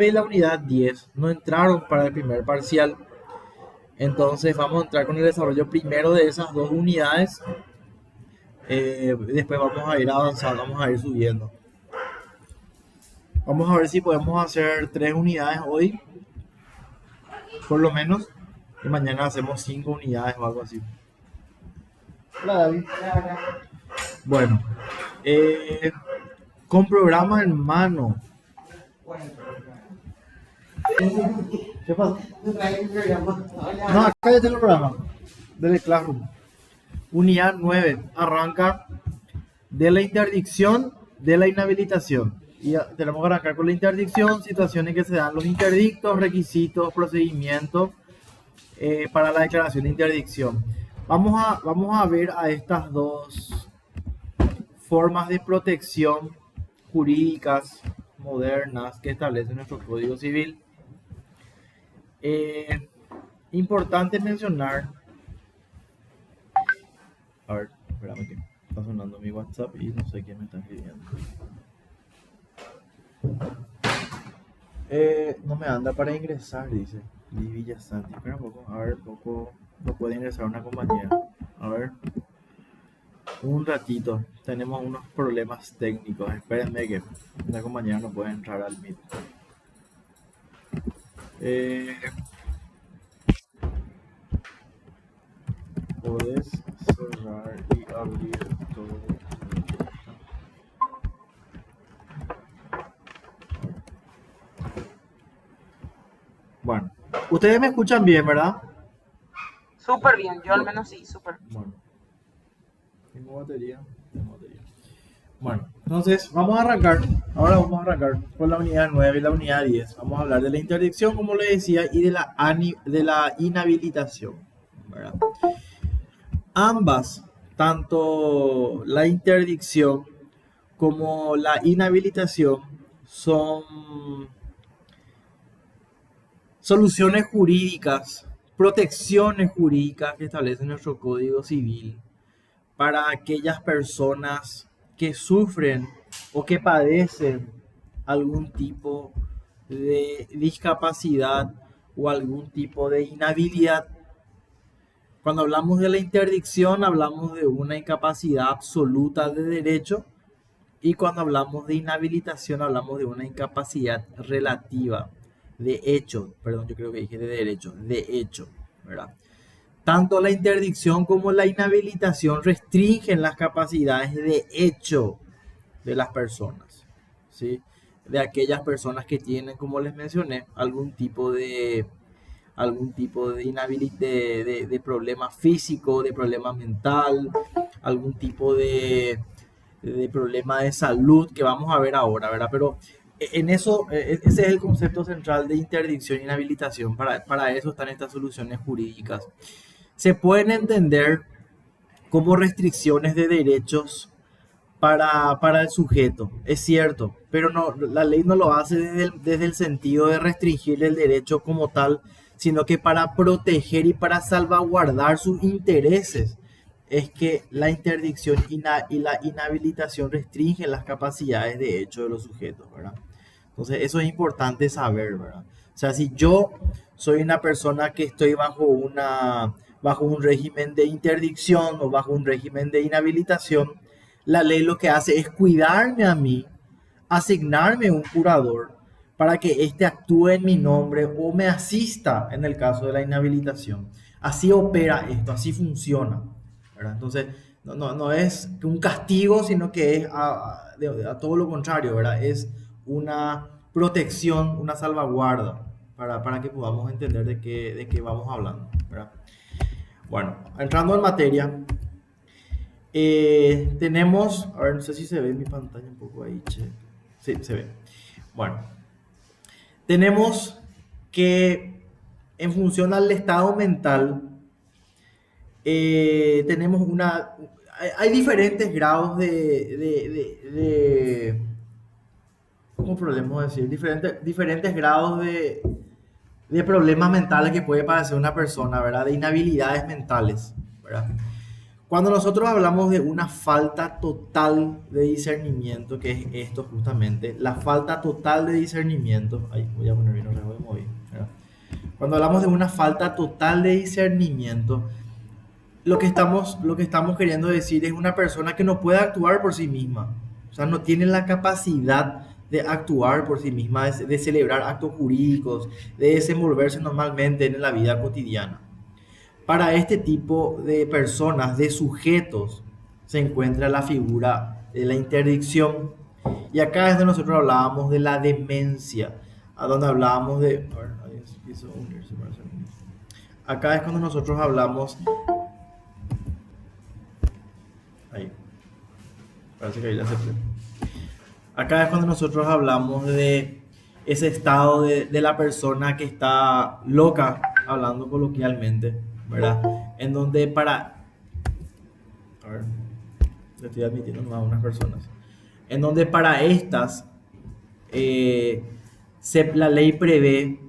y la unidad 10 no entraron para el primer parcial. Entonces vamos a entrar con el desarrollo primero de esas dos unidades. Después vamos a ir avanzando, vamos a ir subiendo. Vamos a ver si podemos hacer 3 unidades hoy, por lo menos. Y mañana hacemos 5 unidades o algo así. Hola, David. Bueno, eh, con programa en mano. ¿Qué pasa? No, acá ya tengo el programa del Classroom. Unidad 9 arranca de la interdicción de la inhabilitación. Y tenemos que arrancar con la interdicción, situaciones que se dan los interdictos, requisitos, procedimientos para la declaración de interdicción. Vamos a ver a estas dos formas de protección jurídicas modernas que establece nuestro Código Civil. Importante mencionar. A ver, espérame que está sonando mi WhatsApp y no sé quién me está escribiendo. No me anda para ingresar, dice Livilla Santi. Espera un poco, a ver, poco no puede ingresar una compañera. A ver, un ratito, tenemos unos problemas técnicos. Espérenme que la compañera no puede entrar al Meet. Podés cerrar y abrir todo. Bueno, ustedes me escuchan bien, ¿verdad? Súper bien, yo al menos sí, súper. Bueno, tengo batería. Bueno, entonces vamos a arrancar. Ahora vamos a arrancar con la unidad 9 y la unidad 10. Vamos a hablar de la interdicción, como le decía, y de la inhabilitación, ¿verdad? Ambas, tanto la interdicción como la inhabilitación, son soluciones jurídicas, protecciones jurídicas que establece nuestro Código Civil para aquellas personas que sufren o que padecen algún tipo de discapacidad o algún tipo de inhabilidad. Cuando hablamos de la interdicción, hablamos de una incapacidad absoluta de derecho, y cuando hablamos de inhabilitación, hablamos de una incapacidad relativa de hecho. Perdón, yo creo que dije de derecho, de hecho, ¿verdad? Tanto la interdicción como la inhabilitación restringen las capacidades de hecho de las personas, ¿sí? De aquellas personas que tienen, como les mencioné, de problema físico, de problema mental, algún tipo de problema de salud que vamos a ver ahora, ¿verdad? Pero en eso, ese es el concepto central de interdicción e inhabilitación. Para eso están estas soluciones jurídicas. Se pueden entender como restricciones de derechos para el sujeto, es cierto, pero no, la ley no lo hace desde el sentido de restringir el derecho como tal, sino que para proteger y para salvaguardar sus intereses es que la interdicción y la inhabilitación restringen las capacidades de hecho de los sujetos, ¿verdad? Entonces eso es importante saber, ¿verdad? O sea, si yo soy una persona que estoy bajo un régimen de interdicción o bajo un régimen de inhabilitación, la ley lo que hace es cuidarme a mí, asignarme un curador para que éste actúe en mi nombre o me asista en el caso de la inhabilitación. Así opera esto, así funciona, ¿verdad? Entonces, no es un castigo, sino que es a todo lo contrario, ¿verdad? Es una protección, una salvaguarda para que podamos entender de qué vamos hablando, ¿verdad? Bueno, entrando en materia, tenemos, a ver, no sé si se ve mi pantalla un poco ahí, che. Sí, se ve. Bueno, tenemos que en función al estado mental, tenemos hay diferentes grados ¿cómo podemos decir? Diferentes grados de problemas mentales que puede padecer una persona, ¿verdad? De inhabilidades mentales, ¿verdad? Cuando nosotros hablamos de una falta total de discernimiento, que es esto justamente, la falta total de discernimiento, ahí voy a poner bien el reloj de móvil, ¿verdad? Cuando hablamos de una falta total de discernimiento, lo que estamos queriendo decir es una persona que no puede actuar por sí misma, o sea, no tiene la capacidad de actuar por sí misma, de celebrar actos jurídicos, de desenvolverse normalmente en la vida cotidiana. Para este tipo de personas, de sujetos, se encuentra la figura de la interdicción. Y acá es donde nosotros hablábamos de la demencia, a donde hablábamos de... a ver, ahí quiso unirse para hacer un- Acá es cuando nosotros hablamos... Ahí, parece que ahí la acepté. Acá es cuando nosotros hablamos de ese estado de la persona que está loca, hablando coloquialmente, ¿verdad? En donde para... A ver, le estoy admitiendo nomás a unas personas. En donde para estas, la ley prevé,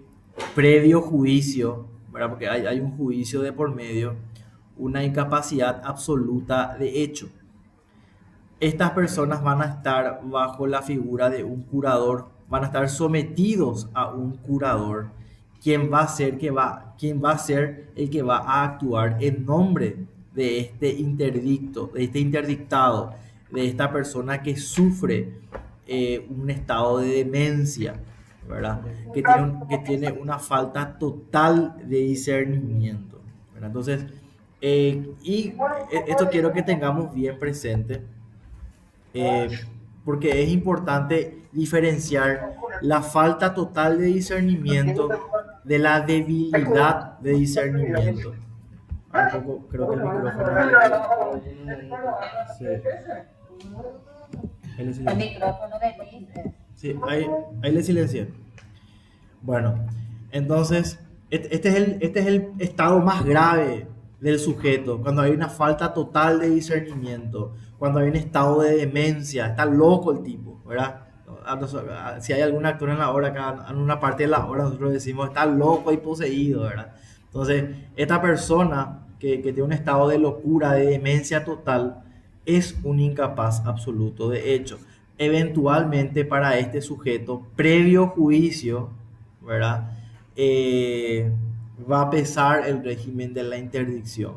previo juicio, ¿verdad? Porque hay un juicio de por medio, una incapacidad absoluta de hecho. Estas personas van a estar bajo la figura de un curador, van a estar sometidos a un curador, quien va a ser el que va a actuar en nombre de este interdicto, de este interdictado, de esta persona que sufre un estado de demencia, ¿verdad? Que tiene una falta total de discernimiento, ¿verdad? Entonces, esto quiero que tengamos bien presente, eh, porque es importante diferenciar la falta total de discernimiento de la debilidad de discernimiento. Un poco, creo que el micrófono. Sí, ahí le El silencié. micrófono de Luis. Sí, ahí le silencié. Bueno, entonces, este es el estado más grave del sujeto, cuando hay una falta total de discernimiento, cuando hay un estado de demencia, está loco el tipo, ¿verdad? Si hay algún actor en la obra, acá en una parte de la obra nosotros decimos, está loco y poseído, ¿verdad? Entonces, esta persona que tiene un estado de locura, de demencia total, es un incapaz absoluto. De hecho, eventualmente para este sujeto, previo juicio, ¿verdad? Eh, Va a pesar el régimen de la interdicción.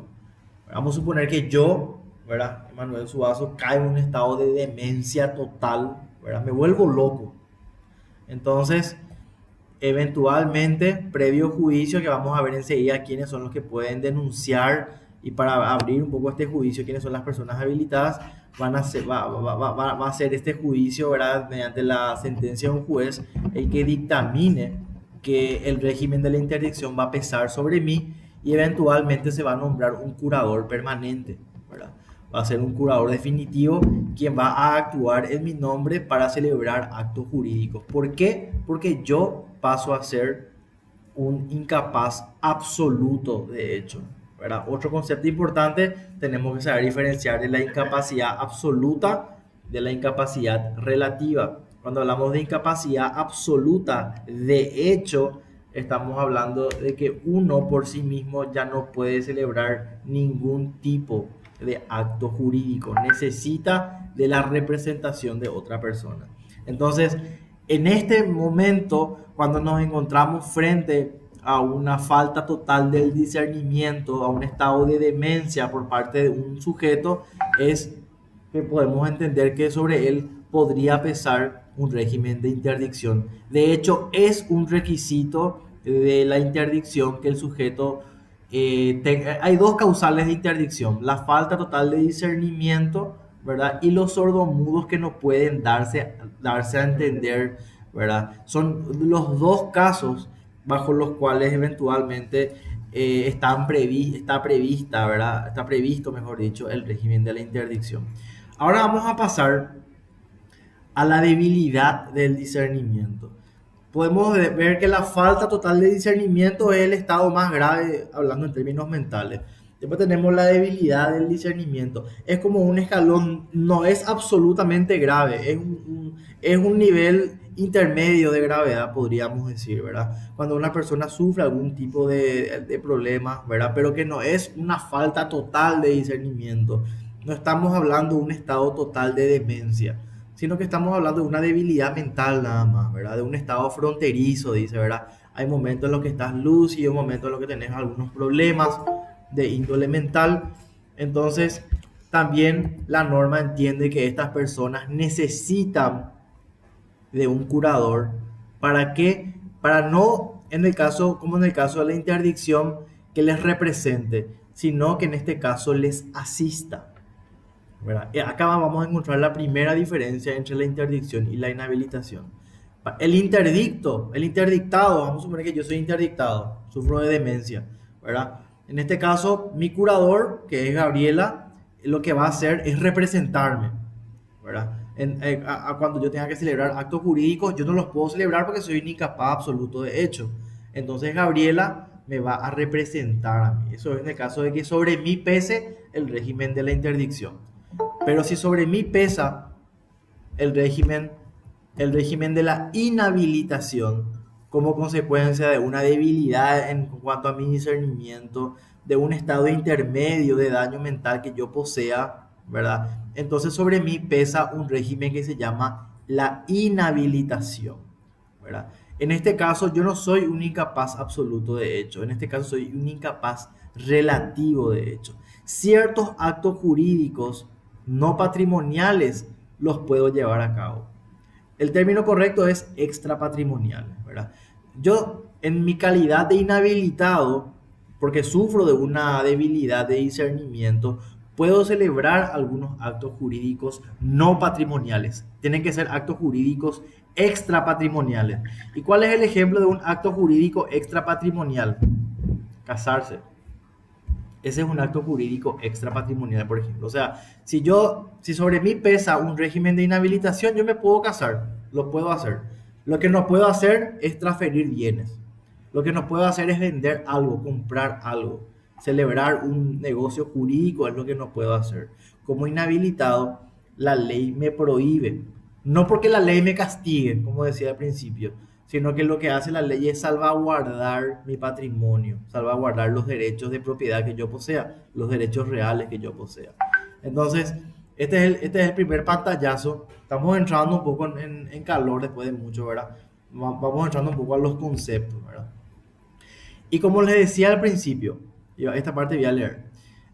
Vamos a suponer que yo, ¿verdad? Manuel Suazo, caigo en un estado de demencia total, ¿verdad? Me vuelvo loco. Entonces, eventualmente, previo juicio, que vamos a ver enseguida quiénes son los que pueden denunciar, y para abrir un poco este juicio, quiénes son las personas habilitadas, va a ser este juicio, ¿verdad? Mediante la sentencia de un juez, el que dictamine que el régimen de la interdicción va a pesar sobre mí, y eventualmente se va a nombrar un curador permanente, ¿verdad? Va a ser un curador definitivo quien va a actuar en mi nombre para celebrar actos jurídicos. ¿Por qué? Porque yo paso a ser un incapaz absoluto de hecho, ¿verdad? Otro concepto importante, tenemos que saber diferenciar de la incapacidad absoluta de la incapacidad relativa. Cuando hablamos de incapacidad absoluta de hecho, estamos hablando de que uno por sí mismo ya no puede celebrar ningún tipo de acto jurídico, necesita de la representación de otra persona. Entonces, en este momento, cuando nos encontramos frente a una falta total del discernimiento, a un estado de demencia por parte de un sujeto, es que podemos entender que sobre él podría pesar un régimen de interdicción. De hecho, es un requisito de la interdicción que el sujeto hay dos causales de interdicción: la falta total de discernimiento, ¿verdad? Y los sordomudos que no pueden darse a entender, ¿verdad? Son los dos casos bajo los cuales eventualmente está prevista, ¿verdad? Está previsto, mejor dicho, el régimen de la interdicción. Ahora vamos a pasar a la debilidad del discernimiento. Podemos ver que la falta total de discernimiento es el estado más grave, hablando en términos mentales. Después tenemos la debilidad del discernimiento. Es como un escalón, no es absolutamente grave, es un nivel intermedio de gravedad, podríamos decir, ¿verdad? Cuando una persona sufre algún tipo de problema, ¿verdad? Pero que no es una falta total de discernimiento. No estamos hablando de un estado total de demencia, sino que estamos hablando de una debilidad mental nada más, ¿verdad? De un estado fronterizo, dice, ¿verdad? Hay momentos en los que estás lúcido, momentos en los que tenés algunos problemas de índole mental. Entonces, también la norma entiende que estas personas necesitan de un curador. ¿Para qué? Para no, en el caso, como en el caso de la interdicción, que les represente, sino que en este caso les asista, ¿verdad? Y acá vamos a encontrar la primera diferencia entre la interdicción y la inhabilitación. El interdicto, el interdictado, vamos a suponer que yo soy interdictado, sufro de demencia, ¿verdad? En este caso, mi curador, que es Gabriela, lo que va a hacer es representarme, ¿verdad? Cuando yo tenga que celebrar actos jurídicos, yo no los puedo celebrar porque soy un incapaz absoluto de hecho. Entonces Gabriela me va a representar a mí. Eso es en el caso de que sobre mí pese el régimen de la interdicción. Pero si sobre mí pesa el régimen de la inhabilitación como consecuencia de una debilidad en cuanto a mi discernimiento, de un estado intermedio de daño mental que yo posea, ¿verdad? Entonces sobre mí pesa un régimen que se llama la inhabilitación, ¿verdad? En este caso yo no soy un incapaz absoluto de hecho, en este caso soy un incapaz relativo de hecho. Ciertos actos jurídicos no patrimoniales los puedo llevar a cabo. El término correcto es extrapatrimonial, ¿verdad? Yo, en mi calidad de inhabilitado, porque sufro de una debilidad de discernimiento, puedo celebrar algunos actos jurídicos no patrimoniales. Tienen que ser actos jurídicos extrapatrimoniales. ¿Y cuál es el ejemplo de un acto jurídico extrapatrimonial? Casarse. Ese es un acto jurídico extrapatrimonial, por ejemplo. O sea, si sobre mí pesa un régimen de inhabilitación, yo me puedo casar, lo puedo hacer. Lo que no puedo hacer es transferir bienes. Lo que no puedo hacer es vender algo, comprar algo, celebrar un negocio jurídico es lo que no puedo hacer. Como inhabilitado, la ley me prohíbe. No porque la ley me castigue, como decía al principio, sino que lo que hace la ley es salvaguardar mi patrimonio, salvaguardar los derechos de propiedad que yo posea, los derechos reales que yo posea. Entonces, este es el primer pantallazo. Estamos entrando un poco en calor después de mucho, ¿verdad? Vamos entrando un poco a los conceptos, ¿verdad? Y como les decía al principio, esta parte voy a leer.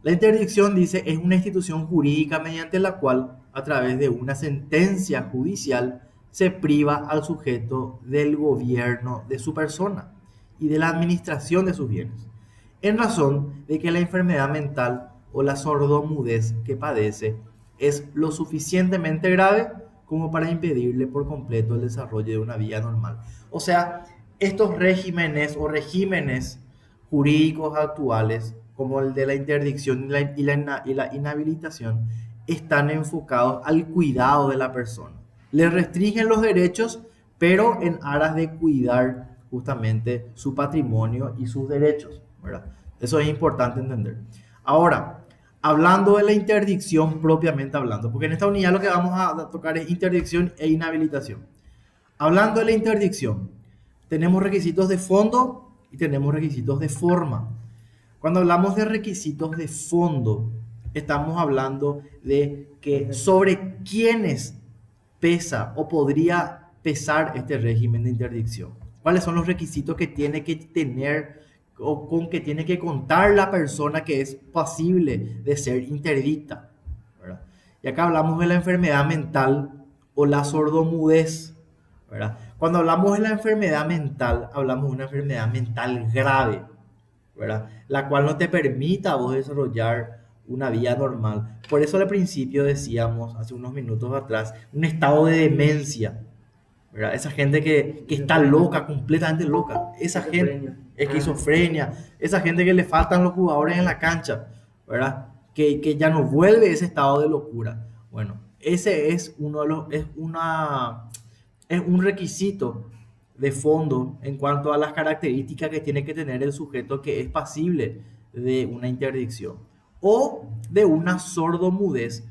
La interdicción dice es una institución jurídica mediante la cual, a través de una sentencia judicial, se priva al sujeto del gobierno de su persona y de la administración de sus bienes, en razón de que la enfermedad mental o la sordomudez que padece es lo suficientemente grave como para impedirle por completo el desarrollo de una vida normal. O sea, estos regímenes o regímenes jurídicos actuales, como el de la interdicción y la inhabilitación, están enfocados al cuidado de la persona. Le restringen los derechos, pero en aras de cuidar justamente su patrimonio y sus derechos, ¿verdad? Eso es importante entender. Ahora, hablando de la interdicción propiamente hablando, porque en esta unidad lo que vamos a tocar es interdicción e inhabilitación. Hablando de la interdicción, tenemos requisitos de fondo y tenemos requisitos de forma. Cuando hablamos de requisitos de fondo, estamos hablando de que sobre quiénes pesa o podría pesar este régimen de interdicción. ¿Cuáles son los requisitos que tiene que tener o con que tiene que contar la persona que es pasible de ser interdicta, ¿verdad? Y acá hablamos de la enfermedad mental o la sordomudez, ¿verdad? Cuando hablamos de la enfermedad mental, hablamos de una enfermedad mental grave, ¿verdad? La cual no te permita a vos desarrollar una vida normal. Por eso al principio decíamos, hace unos minutos atrás, un estado de demencia, ¿verdad? Esa gente que está loca, completamente loca. Esa gente, esquizofrenia, esa gente que le faltan los jugadores en la cancha, ¿verdad? Que ya no vuelve ese estado de locura. Bueno, ese es es un requisito de fondo en cuanto a las características que tiene que tener el sujeto que es pasible de una interdicción o de una sordomudez,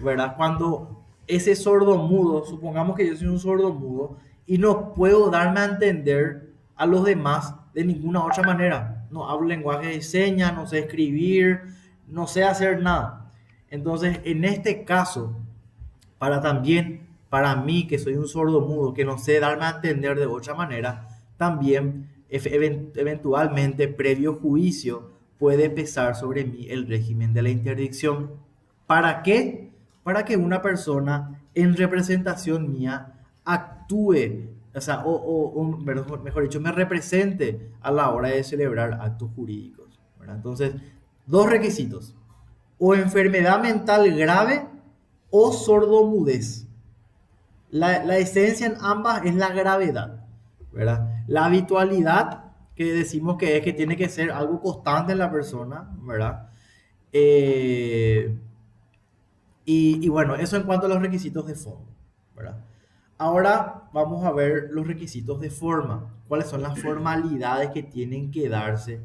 ¿verdad? Cuando ese sordomudo, supongamos que yo soy un sordomudo y no puedo darme a entender a los demás de ninguna otra manera. No hablo lenguaje de señas, no sé escribir, no sé hacer nada. Entonces, en este caso, para mí que soy un sordo mudo, que no sé darme a entender de otra manera, también eventualmente, previo juicio, puede pesar sobre mí el régimen de la interdicción. ¿Para qué? Para que una persona en representación mía actúe, o sea, mejor dicho, me represente a la hora de celebrar actos jurídicos, ¿verdad? Entonces, dos requisitos: o enfermedad mental grave o sordomudez. La esencia en ambas es la gravedad, ¿verdad? La habitualidad, que decimos que es que tiene que ser algo constante en la persona, ¿verdad? Eh, y bueno, eso en cuanto a los requisitos de fondo, ¿verdad? Ahora vamos a ver los requisitos de forma. ¿Cuáles son las formalidades que tienen que darse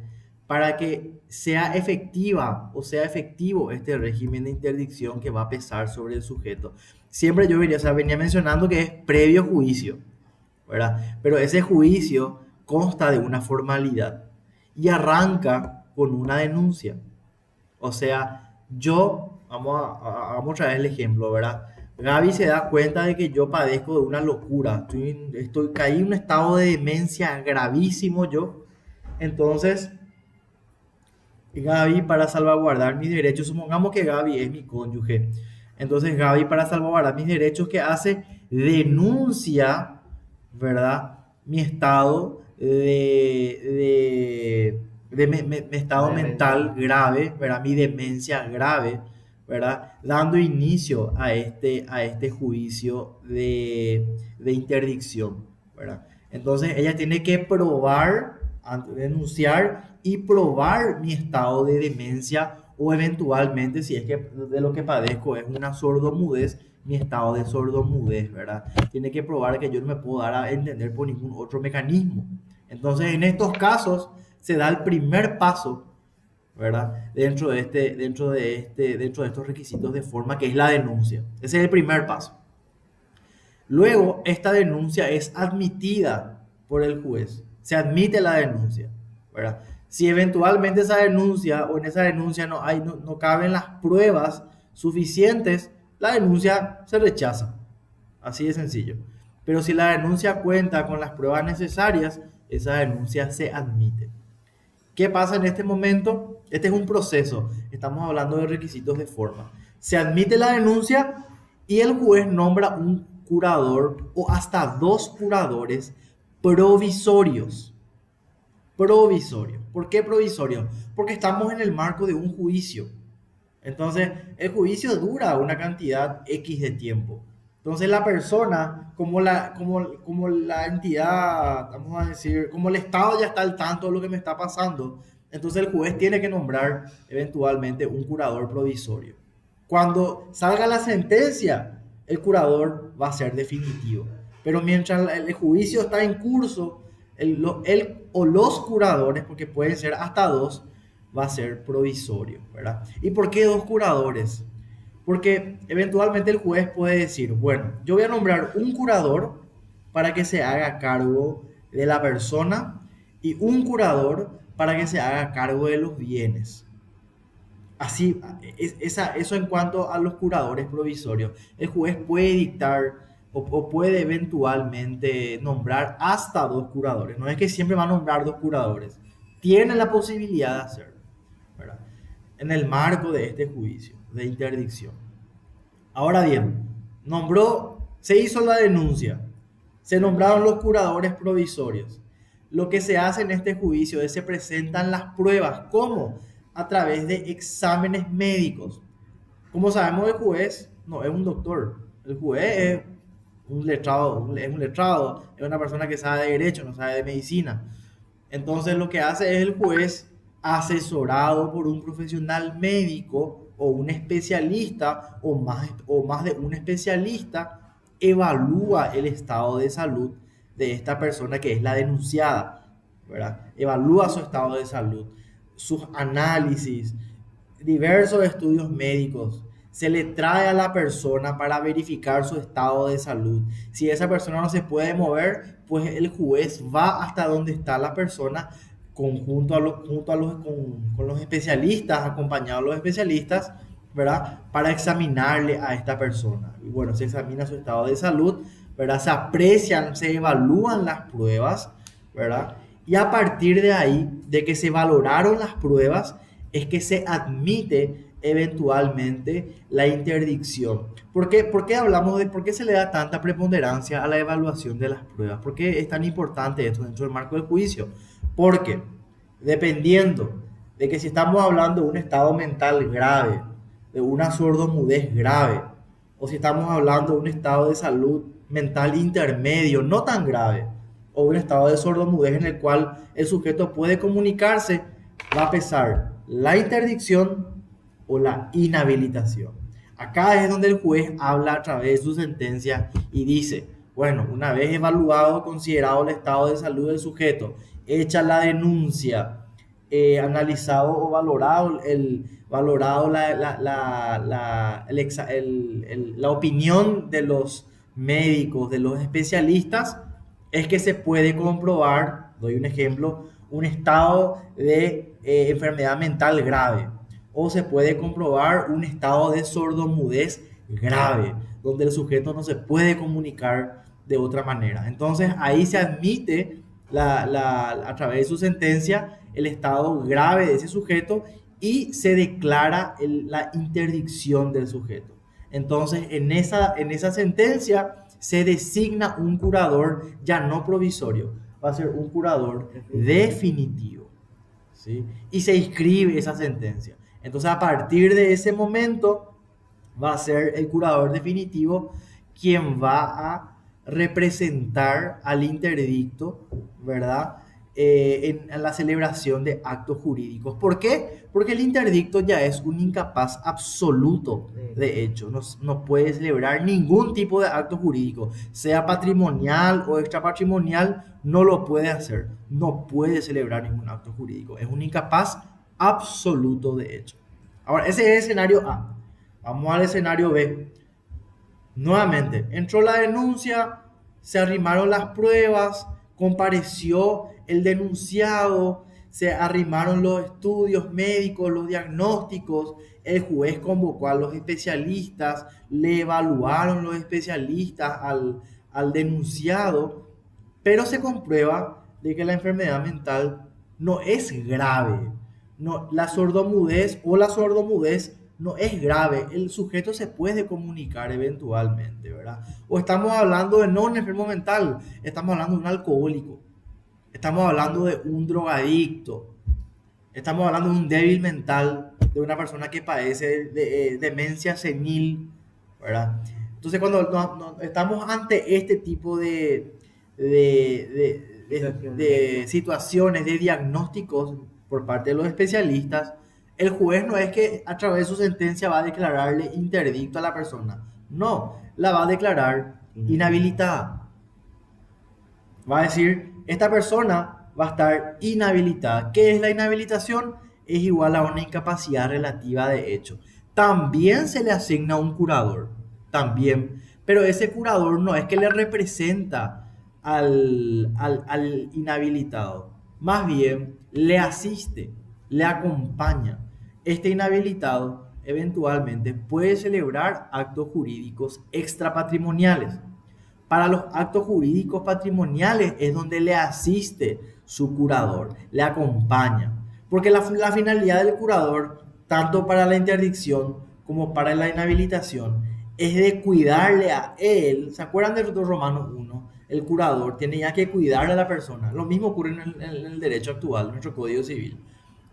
para que sea efectiva o sea efectivo este régimen de interdicción que va a pesar sobre el sujeto? Siempre yo venía, o sea, venía mencionando que es previo juicio, ¿verdad? Pero ese juicio consta de una formalidad y arranca con una denuncia. O sea, vamos a traer el ejemplo, ¿verdad? Gaby se da cuenta de que yo padezco de una locura, caí en un estado de demencia gravísimo yo. Entonces, Gaby, para salvaguardar mis derechos, supongamos que Gaby es mi cónyuge. Entonces, Gaby, para salvaguardar mis derechos, ¿qué hace? Denuncia, ¿verdad? Mi estado mi estado mental grave, ¿verdad? Mi demencia grave, ¿verdad? Dando inicio a este juicio de interdicción, ¿verdad? Entonces, ella tiene que probar, denunciar y probar mi estado de demencia, o eventualmente, si es que de lo que padezco es una sordomudez, mi estado de sordomudez, ¿verdad? Tiene que probar que yo no me puedo dar a entender por ningún otro mecanismo. Entonces, en estos casos se da el primer paso, ¿verdad? Dentro de estos requisitos de forma, que es la denuncia. Ese es el primer paso. Luego, esta denuncia es admitida por el juez. Se admite la denuncia, ¿verdad? Si eventualmente esa denuncia, o en esa denuncia no caben las pruebas suficientes, la denuncia se rechaza. Así de sencillo. Pero si la denuncia cuenta con las pruebas necesarias, esa denuncia se admite. ¿Qué pasa en este momento? Este es un proceso. Estamos hablando de requisitos de forma. Se admite la denuncia y el juez nombra un curador o hasta dos curadores provisorios. Provisorios. ¿Por qué provisorios? Porque estamos en el marco de un juicio. Entonces, el juicio dura una cantidad X de tiempo. Entonces, la persona, como la entidad, vamos a decir, como el Estado ya está al tanto de lo que me está pasando, entonces el juez tiene que nombrar eventualmente un curador provisorio. Cuando salga la sentencia, el curador va a ser definitivo. Pero mientras el juicio está en curso, él o los curadores, porque pueden ser hasta dos, va a ser provisorio, ¿verdad? ¿Y por qué dos curadores? Porque eventualmente el juez puede decir, bueno, yo voy a nombrar un curador para que se haga cargo de la persona y un curador para que se haga cargo de los bienes. Así, eso en cuanto a los curadores provisorios. El juez puede dictar o puede eventualmente nombrar hasta dos curadores. No es que siempre va a nombrar dos curadores. Tiene la posibilidad de hacerlo, ¿verdad? En el marco de este juicio de interdicción. Ahora bien, se hizo la denuncia, se nombraron los curadores provisorios. Lo que se hace en este juicio es se presentan las pruebas. ¿Cómo? A través de exámenes médicos. Como sabemos, el juez no es un doctor. El juez es un letrado, es una persona que sabe de derecho, no sabe de medicina. Entonces lo que hace es el juez, asesorado por un profesional médico o un especialista o más de un especialista, evalúa el estado de salud de esta persona que es la denunciada, ¿verdad? Evalúa su estado de salud, sus análisis, diversos estudios médicos, se le trae a la persona para verificar su estado de salud. Si esa persona no se puede mover, pues el juez va hasta donde está la persona con los especialistas, acompañado de los especialistas, ¿verdad? Para examinarle a esta persona. Y bueno, se examina su estado de salud, ¿verdad? Se aprecian, se evalúan las pruebas, ¿verdad? Y a partir de ahí, de que se valoraron las pruebas, es que se admite eventualmente la interdicción. ¿Por qué se le da tanta preponderancia a la evaluación de las pruebas? ¿Por qué es tan importante esto dentro del marco del juicio? Porque dependiendo de que si estamos hablando de un estado mental grave, de una sordomudez grave, o si estamos hablando de un estado de salud mental intermedio, no tan grave, o un estado de sordomudez en el cual el sujeto puede comunicarse, va a pesar la interdicción o la inhabilitación. Acá es donde el juez habla a través de su sentencia y dice, bueno, una vez evaluado, considerado el estado de salud del sujeto, hecha la denuncia, analizado o valorado, la opinión de los médicos, de los especialistas, es que se puede comprobar, doy un ejemplo, un estado de enfermedad mental grave, o se puede comprobar un estado de sordomudez grave, donde el sujeto no se puede comunicar de otra manera. Entonces ahí se admite a través de su sentencia el estado grave de ese sujeto y se declara la interdicción del sujeto. Entonces en esa sentencia se designa un curador ya no provisorio, va a ser un curador definitivo, ¿sí? Y se inscribe esa sentencia. Entonces a partir de ese momento va a ser el curador definitivo quien va a representar al interdicto, ¿verdad? En la celebración de actos jurídicos. ¿Por qué? Porque el interdicto ya es un incapaz absoluto de hecho. No puede celebrar ningún tipo de acto jurídico, sea patrimonial o extrapatrimonial, no lo puede hacer. No puede celebrar ningún acto jurídico. Es un incapaz absoluto de hecho. Ahora, ese es el escenario A. Vamos al escenario B. Nuevamente, entró la denuncia, se arrimaron las pruebas, compareció el denunciado, se arrimaron los estudios médicos, los diagnósticos, el juez convocó a los especialistas, le evaluaron los especialistas al denunciado, pero se comprueba de que la enfermedad mental no es grave. No, la sordomudez no es grave, el sujeto se puede comunicar eventualmente, ¿verdad? O estamos hablando de no un enfermo mental, estamos hablando de un alcohólico, estamos hablando de un drogadicto, estamos hablando de un débil mental, de una persona que padece de demencia senil, ¿verdad? Entonces cuando estamos ante este tipo de situaciones, de diagnósticos por parte de los especialistas, el juez no es que a través de su sentencia va a declararle interdicto a la persona. No, la va a declarar inhabilitada. Va a decir, esta persona va a estar inhabilitada. ¿Qué es la inhabilitación? Es igual a una incapacidad relativa de hecho. También se le asigna un curador, también. Pero ese curador no es que le representa al inhabilitado. Más bien, le asiste, le acompaña. Este inhabilitado eventualmente puede celebrar actos jurídicos extrapatrimoniales. Para los actos jurídicos patrimoniales es donde le asiste su curador, le acompaña. Porque la finalidad del curador, tanto para la interdicción como para la inhabilitación, es de cuidarle a él. ¿Se acuerdan de Romanos 1? El curador tiene ya que cuidar a la persona. Lo mismo ocurre en el derecho actual, en nuestro Código Civil.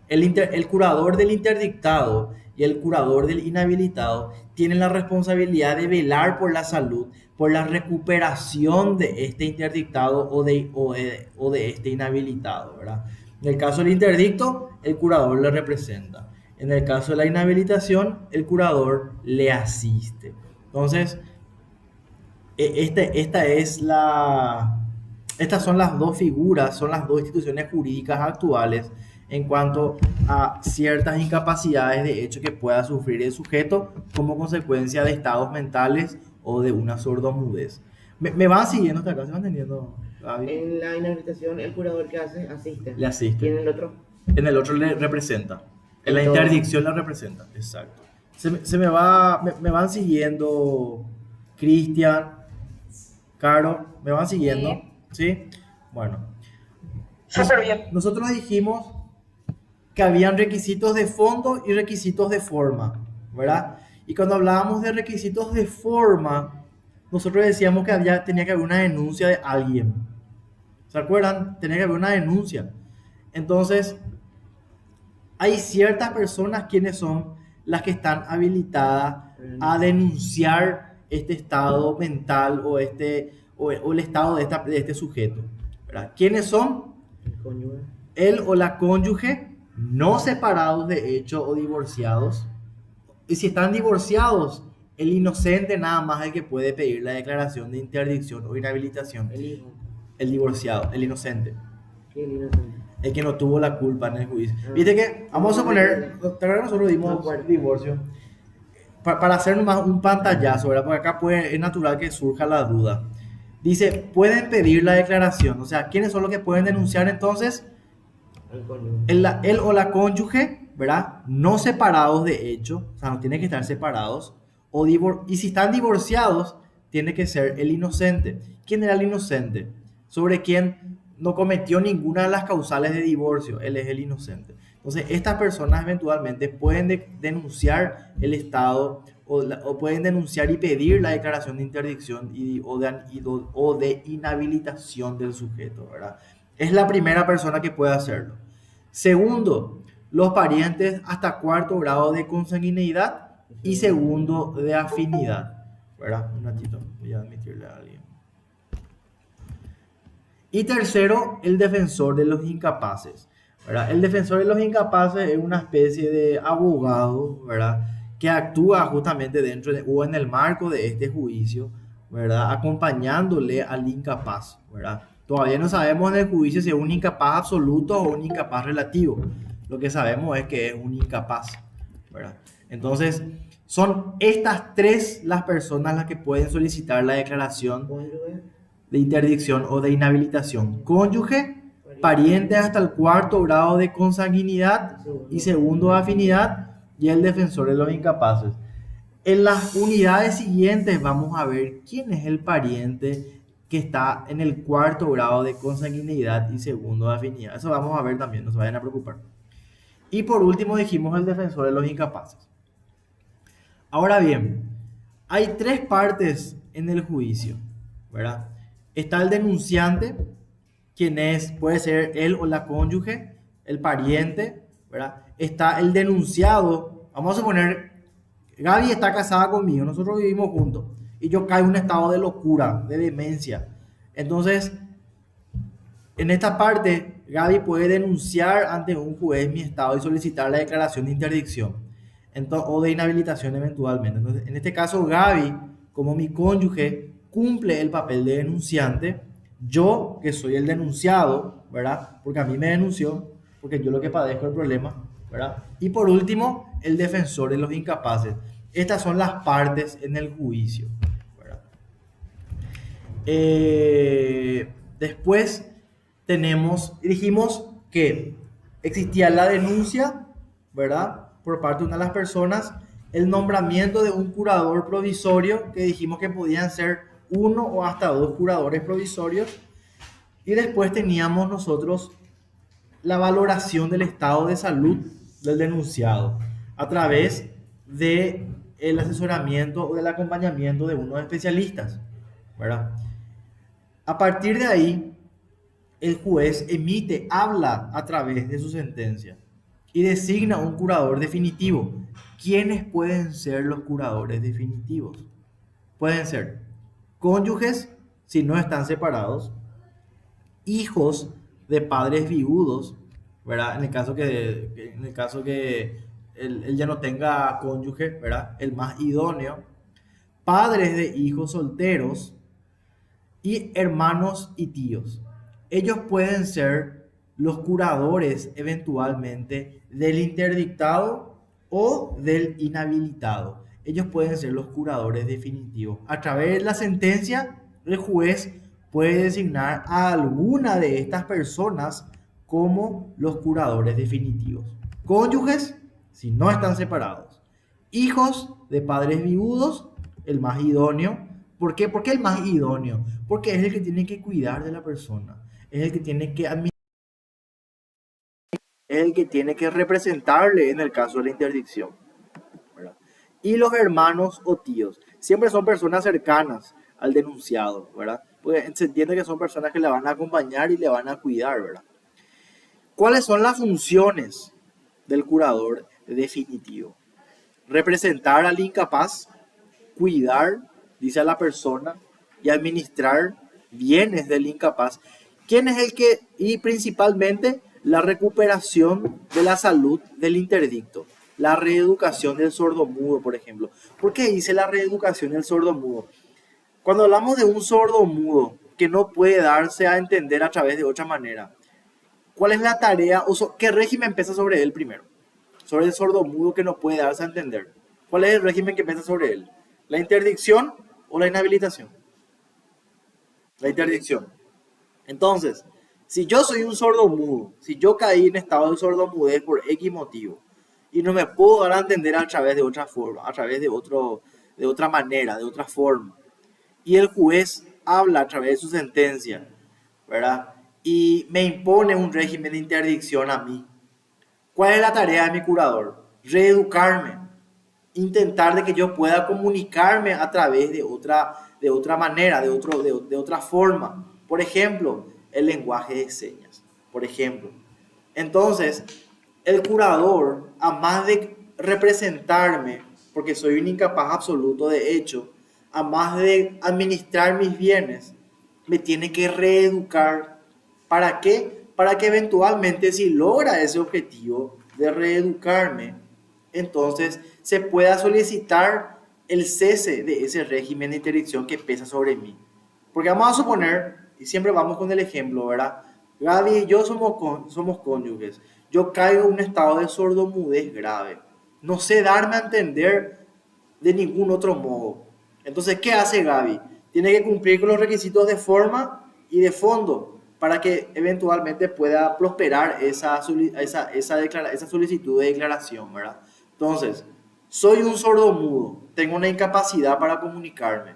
El curador del interdictado y el curador del inhabilitado tienen la responsabilidad de velar por la salud, por la recuperación de este interdictado o de este inhabilitado, ¿verdad? En el caso del interdicto, el curador le representa. En el caso de la inhabilitación, el curador le asiste. Entonces, estas son las dos figuras, son las dos instituciones jurídicas actuales en cuanto a ciertas incapacidades de hecho que pueda sufrir el sujeto como consecuencia de estados mentales o de una sordomudez. ¿Me van siguiendo hasta acá? ¿Se van entendiendo, Gaby? En la inhabilitación, el curador que hace asiste. Le asiste. Y en el otro, En el otro le representa. En la En todo. interdicción la representa. Exacto. Me van siguiendo Cristian, Caro, me van siguiendo. ¿Sí? Bueno. Súper bien. Nosotros dijimos que habían requisitos de fondo y requisitos de forma, ¿verdad? Y cuando hablábamos de requisitos de forma, nosotros decíamos que tenía que haber una denuncia de alguien. ¿Se acuerdan? Tenía que haber una denuncia. Entonces, hay ciertas personas quienes son las que están habilitadas a denunciar este estado mental o el estado de este sujeto, ¿verdad? ¿Quiénes son? el cónyuge. Él o la cónyuge, no separados de hecho o divorciados. Y si están divorciados, el inocente nada más es el que puede pedir la declaración de interdicción o inhabilitación. El hijo. El divorciado, el inocente. ¿Qué el inocente? El que no tuvo la culpa en el juicio. Ah. Viste que, vamos a suponer, ¿te acuerdas que nosotros dimos divorcio? Para hacer nomás un pantallazo, ¿verdad? Porque acá es natural que surja la duda. Dice, pueden pedir la declaración. O sea, ¿quiénes son los que pueden denunciar entonces? El cónyuge. Él o la cónyuge, ¿verdad? No separados de hecho, o sea, no tienen que estar separados. Y si están divorciados, tiene que ser el inocente. ¿Quién era el inocente? Sobre quién no cometió ninguna de las causales de divorcio. Él es el inocente. Entonces, estas personas eventualmente pueden denunciar el Estado o pueden denunciar y pedir la declaración de interdicción o de inhabilitación del sujeto, ¿verdad? Es la primera persona que puede hacerlo. Segundo, los parientes hasta cuarto grado de consanguineidad y segundo de afinidad, ¿verdad? Un ratito, voy a admitirle a alguien. Y tercero, el defensor de los incapaces, ¿verdad? El defensor de los incapaces es una especie de abogado, ¿verdad? Que actúa justamente dentro o en el marco de este juicio, ¿verdad? Acompañándole al incapaz, ¿verdad? Todavía no sabemos en el juicio si es un incapaz absoluto o un incapaz relativo. Lo que sabemos es que es un incapaz, ¿verdad? Entonces, son estas tres las personas las que pueden solicitar la declaración Cónyuge. de interdicción o de inhabilitación. Cónyuge, pariente hasta el cuarto grado de consanguinidad y segundo de afinidad, y el defensor de los incapaces. En las unidades siguientes vamos a ver quién es el pariente que está en el cuarto grado de consanguinidad y segundo de afinidad. Eso vamos a ver también, no se vayan a preocupar. Y por último dijimos el defensor de los incapaces. Ahora bien, hay tres partes en el juicio, ¿verdad? Está el denunciante, quien puede ser él o la cónyuge, el pariente, ¿verdad? Está el denunciado, vamos a suponer, Gaby está casada conmigo, nosotros vivimos juntos, y yo caigo en un estado de locura, de demencia. Entonces, en esta parte, Gaby puede denunciar ante un juez mi estado y solicitar la declaración de interdicción o de inhabilitación eventualmente. Entonces, en este caso, Gaby, como mi cónyuge, cumple el papel de denunciante. Yo, que soy el denunciado, ¿verdad? Porque a mí me denunció, porque yo lo que padezco el problema, ¿verdad? Y por último, el defensor de los incapaces. Estas son las partes en el juicio, ¿verdad? Después dijimos que existía la denuncia, ¿verdad? Por parte de una de las personas, el nombramiento de un curador provisorio, que dijimos que podían ser uno o hasta dos curadores provisorios, y después teníamos nosotros la valoración del estado de salud del denunciado a través del asesoramiento o del acompañamiento de unos especialistas, ¿verdad? A partir de ahí, el juez habla a través de su sentencia y designa un curador definitivo. ¿Quiénes pueden ser los curadores definitivos? Pueden ser cónyuges, si no están separados, hijos de padres viudos, ¿verdad? En el caso que él ya no tenga cónyuge, ¿verdad? El más idóneo, padres de hijos solteros y hermanos y tíos. Ellos pueden ser los curadores eventualmente del interdictado o del inhabilitado. Ellos pueden ser los curadores definitivos. A través de la sentencia, el juez puede designar a alguna de estas personas como los curadores definitivos. Cónyuges, si no están separados. Hijos de padres viudos, el más idóneo. ¿Por qué? ¿Por qué el más idóneo? Porque es el que tiene que cuidar de la persona, es el que tiene que administrar, es el que tiene que representarle en el caso de la interdicción, ¿verdad? Y los hermanos o tíos, siempre son personas cercanas al denunciado, ¿verdad? Porque se entiende que son personas que le van a acompañar y le van a cuidar, ¿verdad? ¿Cuáles son las funciones del curador definitivo? Representar al incapaz, cuidar, dice a la persona, y administrar bienes del incapaz. ¿Quién es el que, y principalmente, la recuperación de la salud del interdicto? La reeducación del sordomudo, por ejemplo. ¿Por qué dice la reeducación del sordomudo? Cuando hablamos de un sordomudo que no puede darse a entender a través de otra manera, ¿cuál es la tarea o qué régimen pesa sobre él primero? Sobre el sordomudo que no puede darse a entender. ¿Cuál es el régimen que pesa sobre él? ¿La interdicción o la inhabilitación? La interdicción. Entonces, si yo soy un sordomudo, si yo caí en estado de sordomudez por X motivo y no me puedo dar a entender a través de otra forma, a través de otra manera, de otra forma, y el juez habla a través de su sentencia, ¿verdad? Y me impone un régimen de interdicción a mí. ¿Cuál es la tarea de mi curador? Reeducarme, intentar de que yo pueda comunicarme a través de otra manera, de otra forma. Por ejemplo, el lenguaje de señas. Por ejemplo. Entonces, el curador, a más de representarme, porque soy un incapaz absoluto de hecho, a más de administrar mis bienes, me tiene que reeducar. ¿Para qué? Para que eventualmente, si logra ese objetivo de reeducarme, entonces se pueda solicitar el cese de ese régimen de interdicción que pesa sobre mí. Porque vamos a suponer, y siempre vamos con el ejemplo, ¿verdad? Gaby y yo somos cónyuges. Yo caigo en un estado de sordomudez grave. No sé darme a entender de ningún otro modo. Entonces, ¿qué hace Gaby? Tiene que cumplir con los requisitos de forma y de fondo para que eventualmente pueda prosperar esa solicitud de declaración, ¿verdad? Entonces, soy un sordomudo, tengo una incapacidad para comunicarme,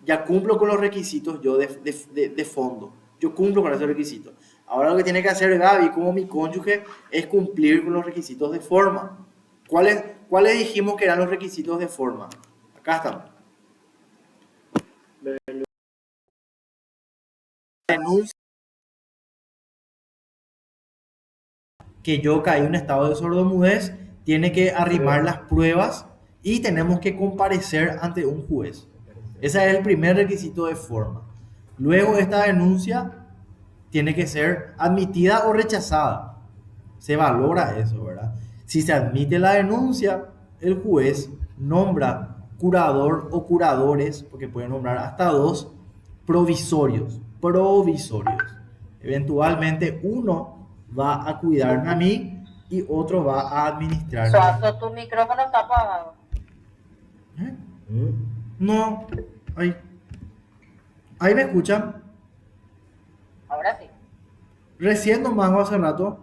ya cumplo con los requisitos yo de fondo, yo cumplo con esos requisitos. Ahora lo que tiene que hacer Gaby como mi cónyuge es cumplir con los requisitos de forma. ¿Cuáles dijimos que eran los requisitos de forma? Acá están. Denuncia que yo caí en un estado de sordomudez, tiene que arrimar las pruebas y tenemos que comparecer ante un juez. Ese es el primer requisito de forma. Luego esta denuncia tiene que ser admitida o rechazada. Se valora eso, ¿verdad? Si se admite la denuncia, el juez nombra curador o curadores, porque puede nombrar hasta dos, provisorios. Eventualmente uno va a cuidarme a mí y otro va a administrarme. Suazo, tu micrófono está apagado. ¿Eh? No, ahí me escuchan. Ahora sí. Recién nomás o hace rato.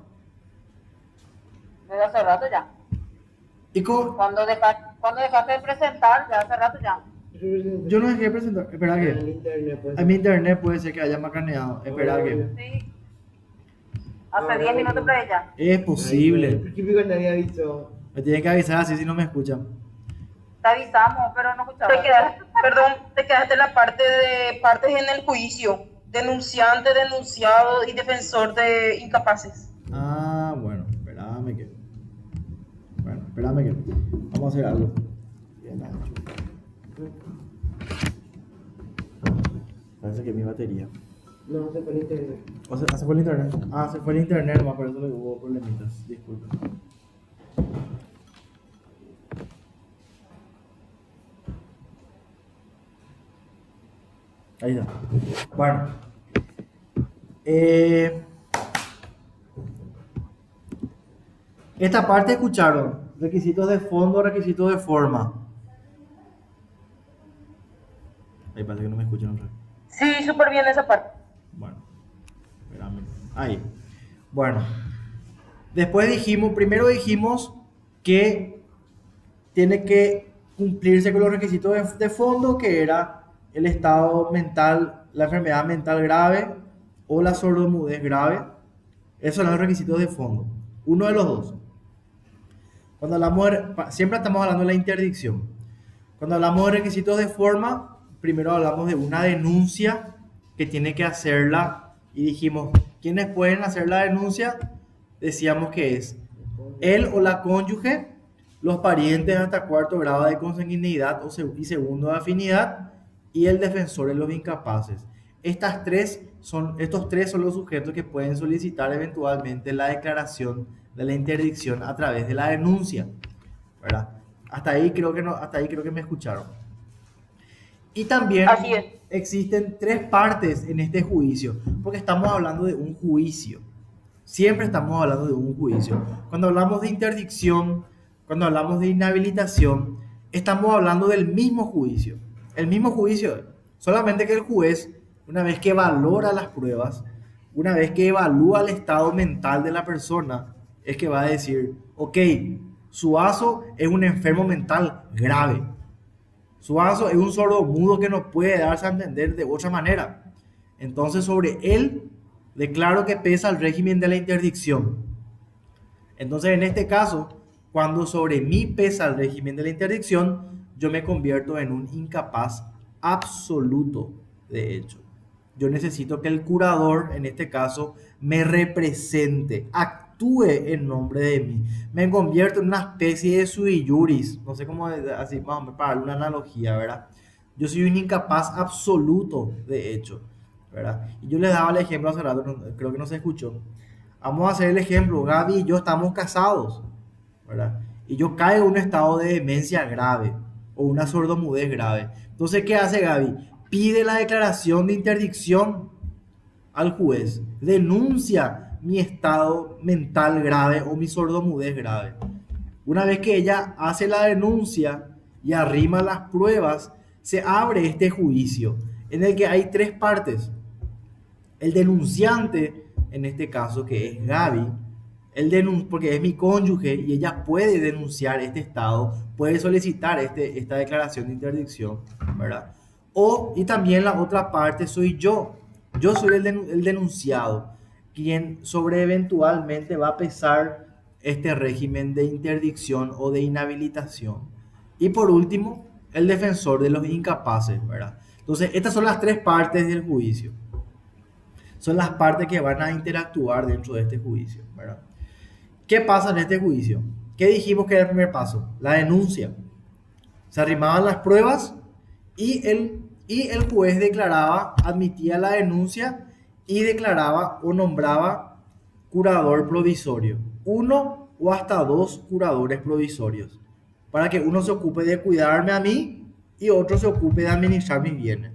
Desde hace rato ya. Y Cuando dejaste de presentar, ya hace rato ya. yo no dejé de presentar. Espera En que. internet, pues. A mi internet puede ser que haya macaneado. Espera que. Sí. Hace 10 minutos para ella. Es posible. Típico nadie avisó. Me tienen que avisar así si no me escuchan. Te avisamos, pero no escuchamos. Te quedaste en la parte de partes en el juicio. Denunciante, denunciado y defensor de incapaces. Ah, bueno, espérame que. Vamos a hacer algo. Parece que mi batería. No, se fue el internet. O sea, ¿se fue el internet? Ah, se fue el internet, nomás por eso le hubo problemitas. Disculpen. Ahí está. Bueno. Esta parte escucharon, requisitos de fondo, requisitos de forma. Ahí parece que no me escuchan otra vez. Sí, súper bien esa parte. Bueno, espérame. Ahí. Bueno, después primero dijimos que tiene que cumplirse con los requisitos de fondo, que era el estado mental, la enfermedad mental grave o la sordomudez grave. Esos son los requisitos de fondo. Uno de los dos. Cuando hablamos siempre estamos hablando de la interdicción. Cuando hablamos de requisitos de forma, primero hablamos de una denuncia que tiene que hacerla y dijimos, ¿quiénes pueden hacer la denuncia? Decíamos que es él o la cónyuge, los parientes hasta cuarto grado de consanguinidad y segundo de afinidad y el defensor de los incapaces. Estos tres son los sujetos que pueden solicitar eventualmente la declaración de la interdicción a través de la denuncia, ¿verdad? Hasta ahí creo que me escucharon. Y también Así es. existen tres partes en este juicio, porque estamos hablando de un juicio. Siempre estamos hablando de un juicio. Cuando hablamos de interdicción, cuando hablamos de inhabilitación, estamos hablando del mismo juicio. El mismo juicio, solamente que el juez, una vez que valora las pruebas, una vez que evalúa el estado mental de la persona, es que va a decir, ok, Suazo es un enfermo mental grave. Suazo es un sordomudo que no puede darse a entender de otra manera. Entonces, sobre él, declaro que pesa el régimen de la interdicción. Entonces, en este caso, cuando sobre mí pesa el régimen de la interdicción, yo me convierto en un incapaz absoluto, de hecho. Yo necesito que el curador, en este caso, me represente, actúe en nombre de mí. Me convierto en una especie de sui juris, no sé cómo, así más o menos, para darle una analogía, ¿verdad? Yo soy un incapaz absoluto, de hecho, ¿verdad? Y yo les daba el ejemplo hace rato, creo que no se escuchó. Vamos a hacer el ejemplo, Gaby y yo estamos casados, ¿verdad? Y yo caigo en un estado de demencia grave o una sordomudez grave. Entonces, ¿qué hace Gaby? Pide la declaración de interdicción al juez, denuncia mi estado mental grave o mi sordomudez grave. Una vez que ella hace la denuncia y arrima las pruebas, se abre este juicio en el que hay tres partes. El denunciante, en este caso que es Gaby, porque es mi cónyuge y ella puede denunciar este estado, puede solicitar esta declaración de interdicción, ¿verdad? Y también la otra parte soy yo. Yo soy el denunciado, quien sobre eventualmente va a pesar este régimen de interdicción o de inhabilitación. Y por último, el defensor de los incapaces, ¿verdad? Entonces, estas son las tres partes del juicio. Son las partes que van a interactuar dentro de este juicio, ¿verdad? ¿Qué pasa en este juicio? ¿Qué dijimos que era el primer paso? La denuncia. Se arrimaban las pruebas y el juez declaraba, admitía la denuncia y declaraba o nombraba curador provisorio. 1 o hasta 2 curadores provisorios. Para que uno se ocupe de cuidarme a mí y otro se ocupe de administrar mis bienes.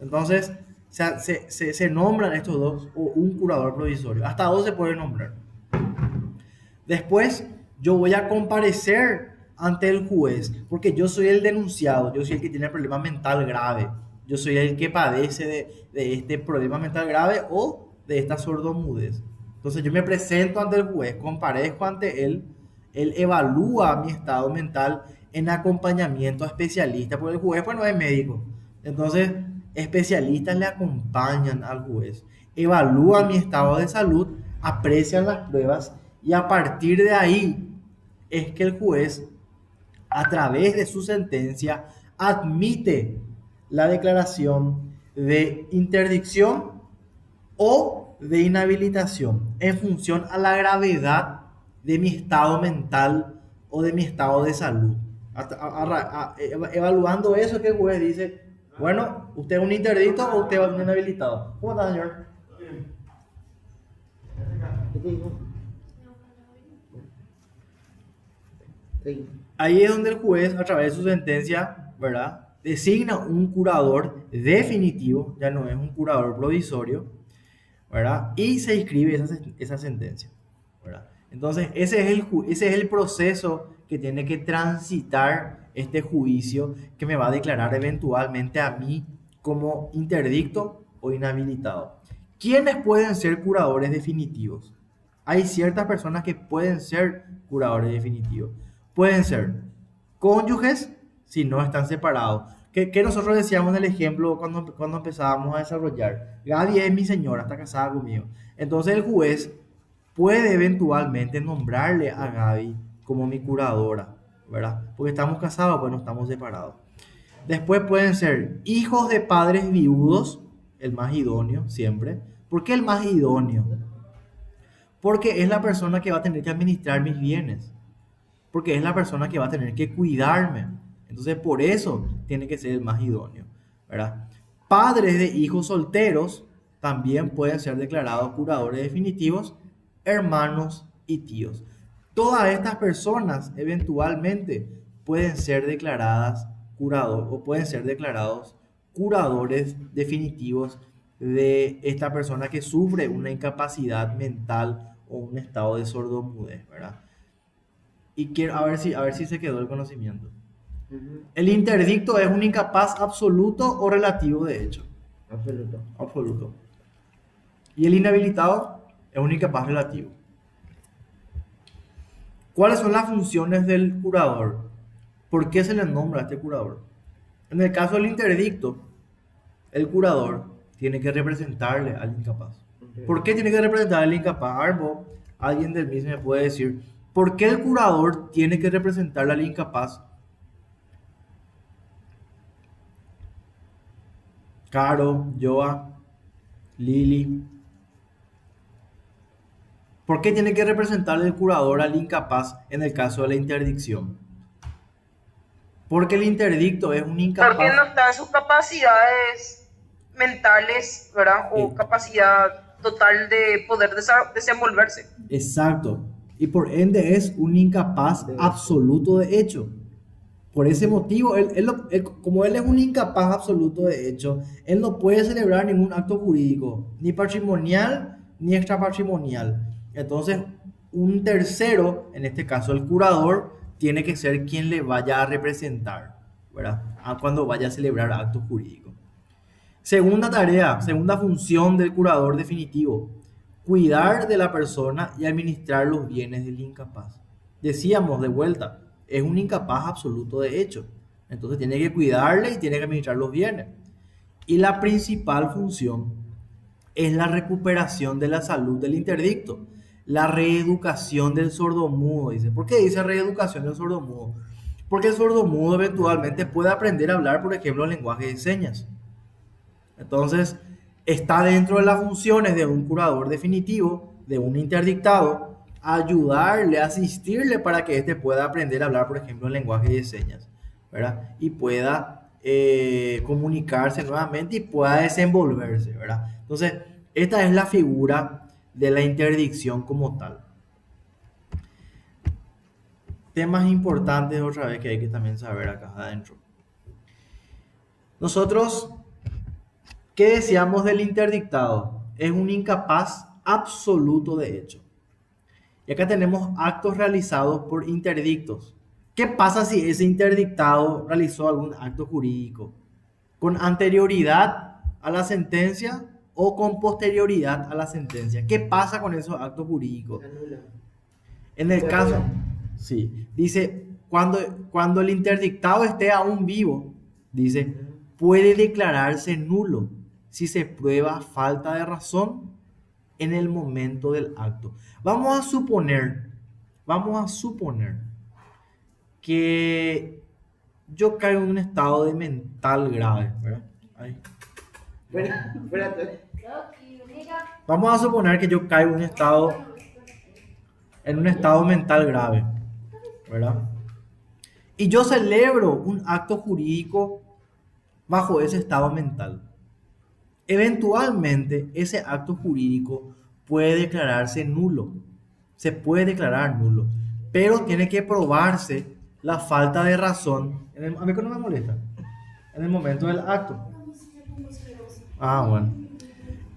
Entonces, se nombran estos dos o un curador provisorio. Hasta 2 se pueden nombrar. Después, yo voy a comparecer ante el juez, porque yo soy el denunciado, yo soy el que tiene problema mental grave, yo soy el que padece de este problema mental grave o de esta sordomudez. Entonces yo me presento ante el juez, comparezco ante él evalúa mi estado mental en acompañamiento a especialistas, porque el juez pues no es médico, entonces especialistas le acompañan al juez, evalúan mi estado de salud, aprecian las pruebas y a partir de ahí es que el juez, a través de su sentencia, admite la declaración de interdicción o de inhabilitación en función a la gravedad de mi estado mental o de mi estado de salud. Evaluando eso, que el juez dice, bueno, ¿usted es un interdicto o usted es un inhabilitado? ¿Cómo está, señor? ¿Qué te dijo? Sí. Ahí es donde el juez, a través de su sentencia, ¿verdad?, designa un curador definitivo, ya no es un curador provisorio, ¿verdad?, y se inscribe esa sentencia, ¿verdad? Entonces, ese es el proceso que tiene que transitar este juicio que me va a declarar eventualmente a mí como interdicto o inhabilitado. ¿Quiénes pueden ser curadores definitivos? Hay ciertas personas que pueden ser curadores definitivos. Pueden ser cónyuges si no están separados. Que nosotros decíamos en el ejemplo cuando empezábamos a desarrollar. Gaby es mi señora, está casada conmigo. Entonces el juez puede eventualmente nombrarle a Gaby como mi curadora, ¿verdad? Porque estamos casados, pues no estamos separados. Después pueden ser hijos de padres viudos, el más idóneo siempre. ¿Por qué el más idóneo? Porque es la persona que va a tener que administrar mis bienes. Porque es la persona que va a tener que cuidarme. Entonces, por eso tiene que ser el más idóneo, ¿verdad? Padres de hijos solteros también pueden ser declarados curadores definitivos, hermanos y tíos. Todas estas personas eventualmente pueden ser declaradas curador o pueden ser declarados curadores definitivos de esta persona que sufre una incapacidad mental o un estado de sordomudez, ¿verdad? Y quiero a ver si se quedó el conocimiento. El interdicto es un incapaz absoluto o relativo de hecho. Absoluto. Absoluto. Y el inhabilitado es un incapaz relativo. ¿Cuáles son las funciones del curador? ¿Por qué se le nombra a este curador? En el caso del interdicto, el curador tiene que representarle al incapaz. ¿Por qué tiene que representar al incapaz? Arbo, alguien del mismo me puede decir, ¿por qué el curador tiene que representarle al incapaz? Caro, Joa, Lili. ¿Por qué tiene que representarle el curador al incapaz en el caso de la interdicción? Porque el interdicto es un incapaz. Porque no está en sus capacidades mentales, ¿verdad? O capacidad total de poder desenvolverse. Exacto. Y por ende es un incapaz absoluto de hecho. Por ese motivo, como él es un incapaz absoluto de hecho, él no puede celebrar ningún acto jurídico, ni patrimonial ni extrapatrimonial. Entonces, un tercero, en este caso el curador, tiene que ser quien le vaya a representar, ¿verdad? Cuando vaya a celebrar actos jurídicos. Segunda tarea, segunda función del curador definitivo, cuidar de la persona y administrar los bienes del incapaz. Decíamos de vuelta, es un incapaz absoluto de hecho. Entonces tiene que cuidarle y tiene que administrar los bienes. Y la principal función es la recuperación de la salud del interdicto, la reeducación del sordomudo, dice. ¿Por qué dice reeducación del sordomudo? Porque el sordomudo eventualmente puede aprender a hablar, por ejemplo, el lenguaje de señas. Entonces, está dentro de las funciones de un curador definitivo, de un interdictado, ayudarle, asistirle para que éste pueda aprender a hablar, por ejemplo, el lenguaje de señas, ¿verdad? Y pueda comunicarse nuevamente y pueda desenvolverse, ¿verdad? Entonces, esta es la figura de la interdicción como tal. Temas importantes otra vez que hay que también saber acá adentro. Nosotros, ¿qué decíamos del interdictado? Es un incapaz absoluto de hecho. Y acá tenemos actos realizados por interdictos. ¿Qué pasa si ese interdictado realizó algún acto jurídico con anterioridad a la sentencia o con posterioridad a la sentencia? ¿Qué pasa con esos actos jurídicos? En el caso, sí, dice, cuando el interdictado esté aún vivo, dice, puede declararse nulo si se prueba falta de razón en el momento del acto. Vamos a suponer que yo caigo en un estado de mental grave, ¿verdad? Ahí. Espérate. Vamos a suponer que yo caigo en un estado mental grave, ¿verdad? Y yo celebro un acto jurídico bajo ese estado mental. Eventualmente, ese acto jurídico puede declararse nulo. Se puede declarar nulo, pero tiene que probarse la falta de razón. A mí que no me molesta. En el momento del acto. Ah, bueno.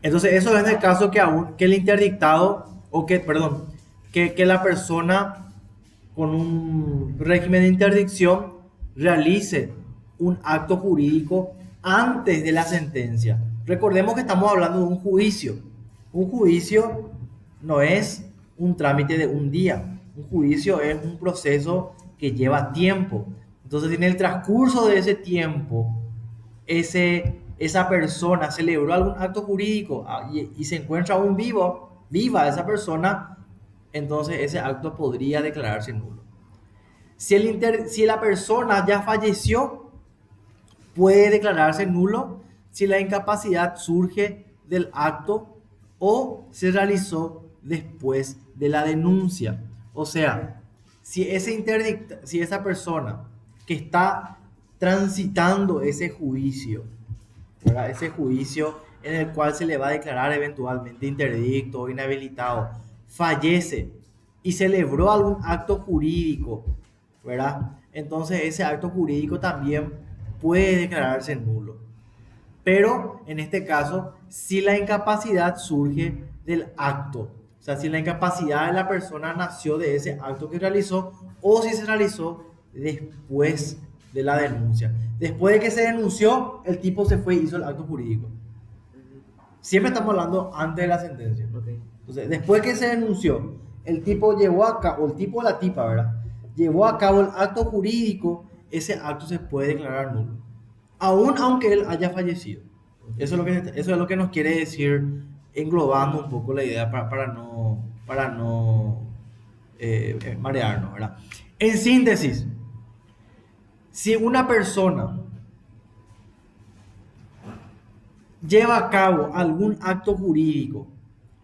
Entonces, eso es en el caso que el interdictado, que la persona con un régimen de interdicción realice un acto jurídico antes de la sentencia. Recordemos que estamos hablando de un juicio. Un juicio no es un trámite de un día. Un juicio es un proceso que lleva tiempo. Entonces, en el transcurso de ese tiempo, esa persona celebró algún acto jurídico y se encuentra aún viva esa persona, entonces ese acto podría declararse nulo. Si la persona ya falleció, puede declararse nulo si la incapacidad surge del acto o se realizó después de la denuncia. O sea, si esa persona que está transitando ese juicio, ¿verdad? Ese juicio en el cual se le va a declarar eventualmente interdicto o inhabilitado, fallece y celebró algún acto jurídico, ¿verdad? Entonces ese acto jurídico también puede declararse nulo. Pero en este caso, si la incapacidad surge del acto, o sea, si la incapacidad de la persona nació de ese acto que realizó o si se realizó después de la denuncia. Después de que se denunció, el tipo se fue y hizo el acto jurídico. Siempre estamos hablando antes de la sentencia. Entonces, después que se denunció, el tipo llevó a cabo, o el tipo o la tipa, ¿verdad? Llevó a cabo el acto jurídico, ese acto se puede declarar nulo, aún aunque él haya fallecido. Eso es lo que nos quiere decir, englobando un poco la idea para no marearnos, ¿verdad? En síntesis, si una persona lleva a cabo algún acto jurídico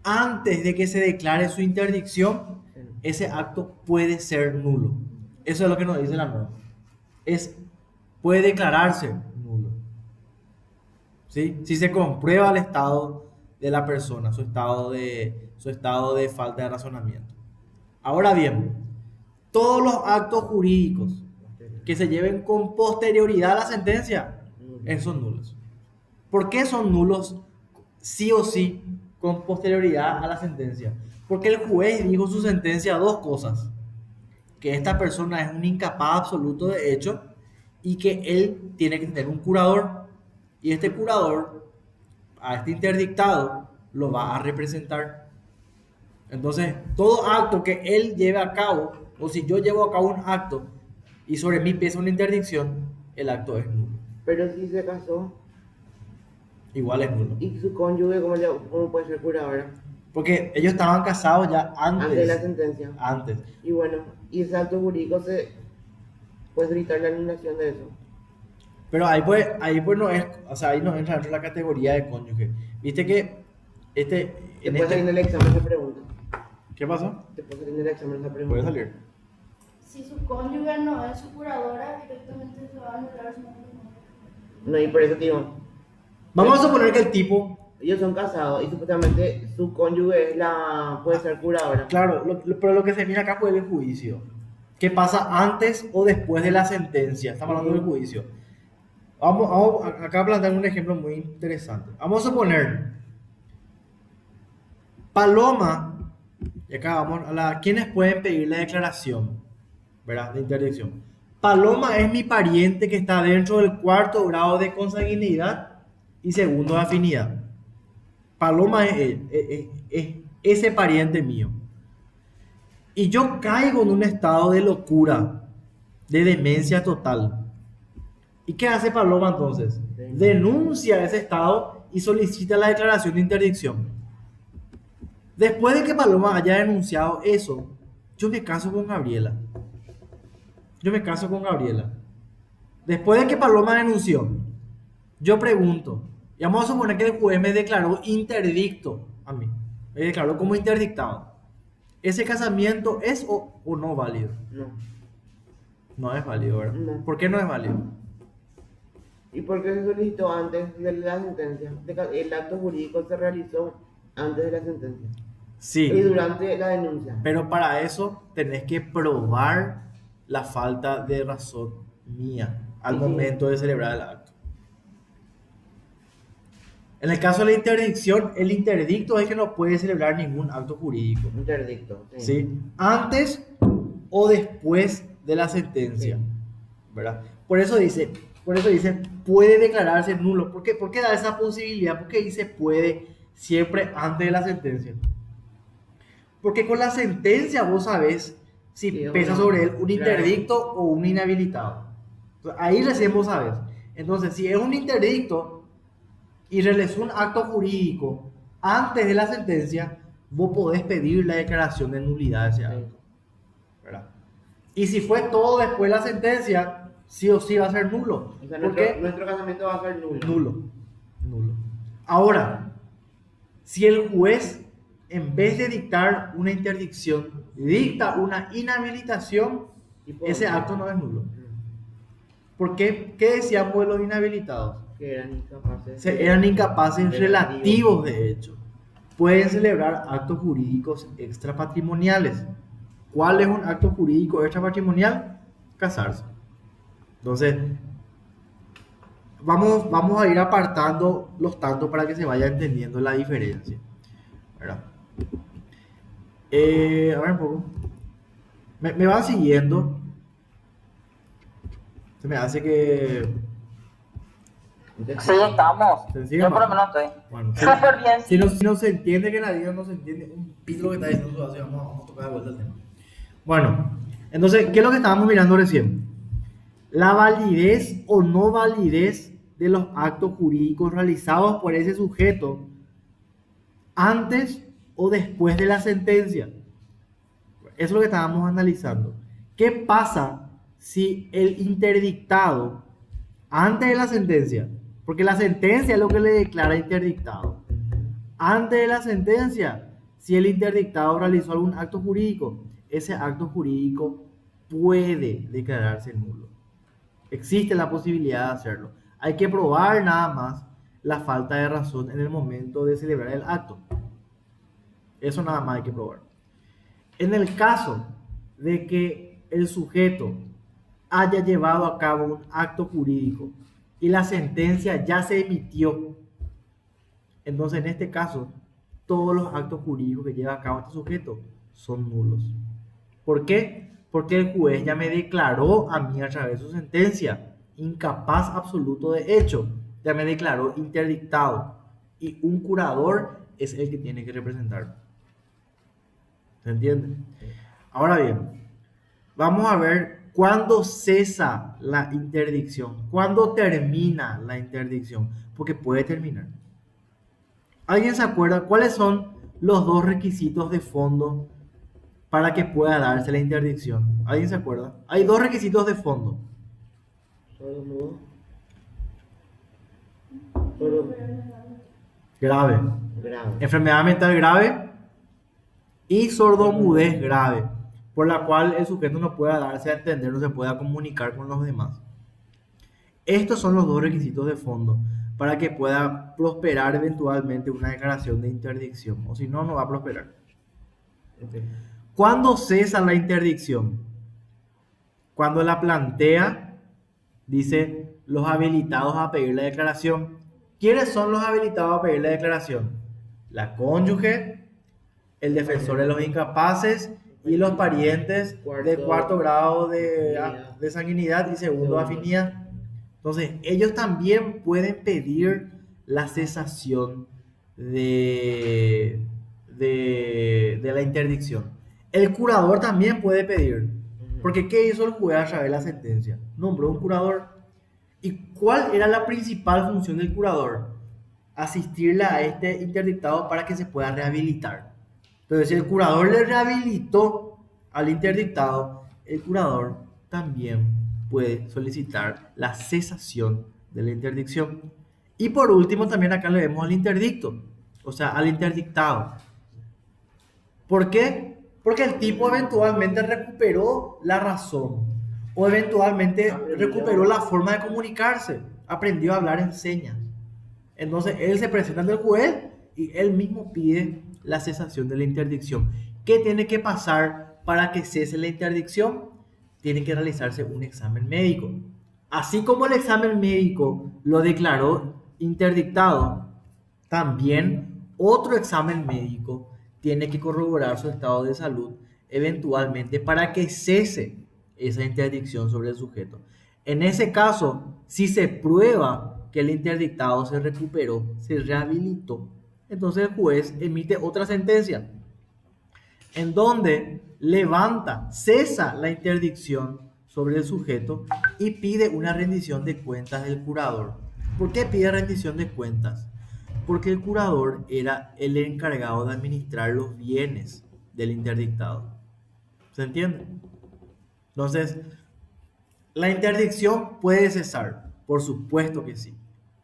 antes de que se declare su interdicción, ese acto puede ser nulo. Eso es lo que nos dice la norma. Puede declararse nulo, ¿sí? Si se comprueba el estado de la persona, su estado de falta de razonamiento. Ahora bien, todos los actos jurídicos que se lleven con posterioridad a la sentencia, son nulos. ¿Por qué son nulos sí o sí con posterioridad a la sentencia? Porque el juez dijo su sentencia dos cosas: que esta persona es un incapaz absoluto de hecho y que él tiene que tener un curador, y este curador a este interdictado lo va a representar. Entonces, todo acto que él lleve a cabo, o si yo llevo a cabo un acto y sobre mí pesa una interdicción, el acto es nulo. Pero si se casó Igual es nulo. y su cónyuge, ¿cómo puede ser curadora? Porque ellos estaban casados ya Antes de la sentencia. Antes. Y bueno, y ese acto jurídico se puede solicitar la anulación de eso. Pero ahí pues no es, o sea, ahí no entra dentro de la categoría de cónyuge. Viste que Después salir en el examen esa pregunta. ¿Qué pasó? Después salir en el examen esa pregunta. Puede salir. Si su cónyuge no es su curadora, directamente se va a anular su matrimonio. No, y por eso digo, Vamos a suponer que el tipo, ellos son casados y supuestamente su cónyuge puede ser curadora. claro, pero lo que se mira acá fue el juicio. ¿Qué pasa antes o después de la sentencia? Estamos hablando del juicio. Vamos acá a plantear un ejemplo muy interesante. Vamos a suponer Paloma, y acá vamos ¿quiénes pueden pedir la declaración, ¿verdad?, de interdicción? Paloma es mi pariente que está dentro del cuarto grado de consanguinidad y segundo de afinidad. Paloma es ese pariente mío. Y yo caigo en un estado de locura, de demencia total. ¿Y qué hace Paloma entonces? Denuncia ese estado y solicita la declaración de interdicción. Después de que Paloma haya denunciado eso, yo me caso con Gabriela. Después de que Paloma denunció, yo pregunto, y vamos a suponer que el juez me declaró interdicto a mí, me declaró como interdictado. ¿Ese casamiento es o no válido? No. No es válido, ¿verdad? No. ¿Por qué no es válido? ¿Y por qué se solicitó antes de la sentencia? El acto jurídico se realizó antes de la sentencia. Sí. Y durante la denuncia. Pero para eso tenés que probar la falta de razón mía al momento de celebrar el acto. En el caso de la interdicción, el interdicto es que no puede celebrar ningún acto jurídico, Interdicto. ¿sí? Antes o después de la sentencia, Sí. ¿verdad? Por eso dice, puede declararse nulo. ¿Por qué da esa posibilidad? Porque dice puede siempre antes de la sentencia. Porque con la sentencia vos sabés si Sí, pesa bueno, sobre él un claro. interdicto o un inhabilitado. Entonces, ahí recién vos sabés. Entonces, si es un interdicto y realizó un acto jurídico antes de la sentencia, vos podés pedir la declaración de nulidad de ese acto, ¿verdad? Y si fue todo después de la sentencia, sí o sí va a ser nulo. O sea, ¿Por qué? nuestro casamiento va a ser nulo. Nulo. Ahora, si el juez, en vez de dictar una interdicción, dicta una inhabilitación, Tipo, ese acto no es nulo. ¿Por qué? ¿Qué decíamos de los inhabilitados? que eran incapaces. Eran incapaces Relativos. relativos, de hecho. Pueden celebrar actos jurídicos extrapatrimoniales. ¿Cuál es un acto jurídico extrapatrimonial? Casarse. Entonces, vamos a ir apartando los tantos para que se vaya entendiendo la diferencia, ¿verdad? A ver un poco. Me van siguiendo. Se me hace que... Sí, estamos. Sencillo, Yo por lo ¿no? menos estoy. Bueno, Súper bien. si no se entiende que la vida no se entiende, un pito lo que está diciendo, así vamos a tocar de vuelta el tema. Bueno, entonces, ¿qué es lo que estábamos mirando recién? La validez o no validez de los actos jurídicos realizados por ese sujeto antes o después de la sentencia. Eso es lo que estábamos analizando. ¿Qué pasa si el interdictado, antes de la sentencia, porque la sentencia es lo que le declara interdictado, antes de la sentencia, si el interdictado realizó algún acto jurídico, ese acto jurídico puede declararse nulo? Existe la posibilidad de hacerlo. Hay que probar nada más la falta de razón en el momento de celebrar el acto. Eso nada más hay que probar. En el caso de que el sujeto haya llevado a cabo un acto jurídico y la sentencia ya se emitió, entonces en este caso todos los actos jurídicos que lleva a cabo este sujeto son nulos. ¿Por qué? Porque el juez ya me declaró a mí a través de su sentencia incapaz absoluto de hecho, ya me declaró interdictado y un curador es el que tiene que representarme. ¿Se entiende? Ahora bien, vamos a ver cuándo cesa la interdicción, cuándo termina la interdicción, porque puede terminar. ¿Alguien se acuerda cuáles son los dos requisitos de fondo para que pueda darse la interdicción? ¿Alguien se acuerda? Hay dos requisitos de fondo. Sordo mudo. Sordo Grave. grave. Enfermedad mental grave y sordomudez grave, por la cual el sujeto no pueda darse a entender, no se pueda comunicar con los demás. Estos son los dos requisitos de fondo para que pueda prosperar eventualmente una declaración de interdicción, o si no, no va a prosperar. Okay. ¿Cuándo cesa la interdicción? Cuando la plantea, dice los habilitados a pedir la declaración. ¿Quiénes son los habilitados a pedir la declaración? La cónyuge, el defensor de los incapaces y los parientes de cuarto grado de sanguinidad y segundo de afinidad. Entonces, ellos también pueden pedir la cesación de la interdicción. El curador también puede pedir. Porque ¿qué hizo el juez a través de la sentencia? Nombró un curador. ¿Y cuál era la principal función del curador? Asistirle a este interdictado para que se pueda rehabilitar. Entonces, si el curador le rehabilitó al interdictado, el curador también puede solicitar la cesación de la interdicción. Y por último, también acá le vemos al interdicto, o sea, al interdictado. ¿Por qué? Porque el tipo eventualmente recuperó la razón o eventualmente recuperó la forma de comunicarse, aprendió a hablar en señas. Entonces él se presenta ante el juez y él mismo pide la cesación de la interdicción. ¿Qué tiene que pasar para que cese la interdicción? Tiene que realizarse un examen médico. Así como el examen médico lo declaró interdictado, También otro examen médico tiene que corroborar su estado de salud eventualmente para que cese esa interdicción sobre el sujeto. En ese caso, si se prueba que el interdictado se recuperó, se rehabilitó, entonces el juez emite otra sentencia en donde levanta, cesa la interdicción sobre el sujeto y pide una rendición de cuentas del curador. ¿Por qué pide rendición de cuentas? Porque el curador era el encargado de administrar los bienes del interdictado. ¿Se entiende? Entonces, la interdicción puede cesar, por supuesto que sí,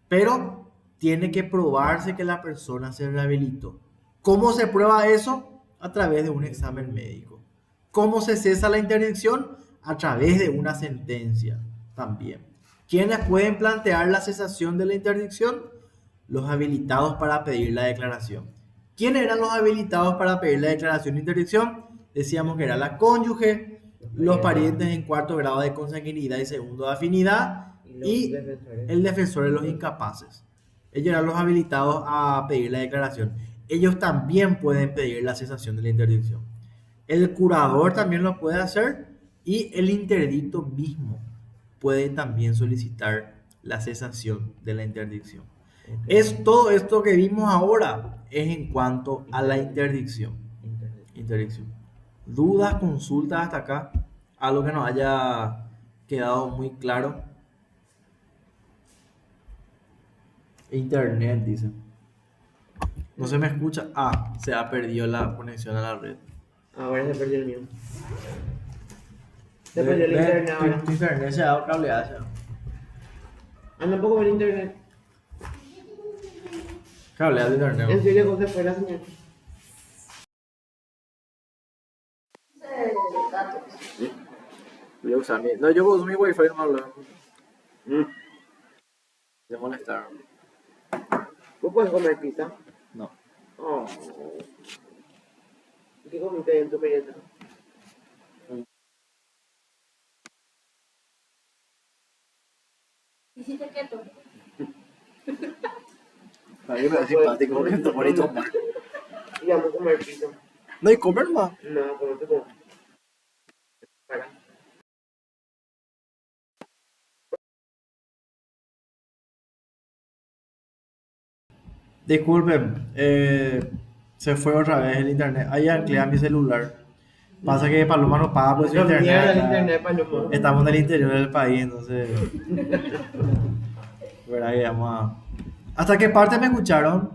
pero tiene que probarse que la persona se rehabilitó. ¿Cómo se prueba eso? A través de un examen médico. ¿Cómo se cesa la interdicción? A través de una sentencia también. ¿Quiénes pueden plantear la cesación de la interdicción? Los habilitados para pedir la declaración. ¿Quiénes eran los habilitados para pedir la declaración de interdicción? Decíamos que era la cónyuge, los parientes en cuarto grado de consanguinidad y segundo de afinidad y el defensor de los incapaces. Ellos eran los habilitados a pedir la declaración. Ellos también pueden pedir la cesación de la interdicción. El curador también lo puede hacer y el interdicto mismo puede también solicitar la cesación de la interdicción. Es todo esto que vimos ahora es en cuanto a la interdicción. ¿Dudas, consultas hasta acá? Algo que nos haya quedado muy claro. Internet, dice. No se me escucha. Ah, se ha perdido la conexión a la red. Ahora se perdió el mío. Se perdió el internet ahora. Tu internet se ha dado cableada. Anda un poco el internet. Cableada de internet. En serio, ¿cómo se fue la señal? Voy a usar mi... No, yo uso mi wifi, no hablo. Se molestaron. ¿Vos puedes comer pizza? No. Oh. ¿Qué comiste en tu merienda? Hiciste keto. A mí me da simpático porque esto bonito. Y vamos a comer pizza. No hay comer más. No, como te como. Para. Disculpen, se fue otra vez el internet. Ahí anclea mi celular. Pasa que Paloma no paga por su No, mierda el internet. internet, Paloma. Estamos en el interior del país, entonces. ¿Verdad que vamos a... ¿Hasta qué parte me escucharon?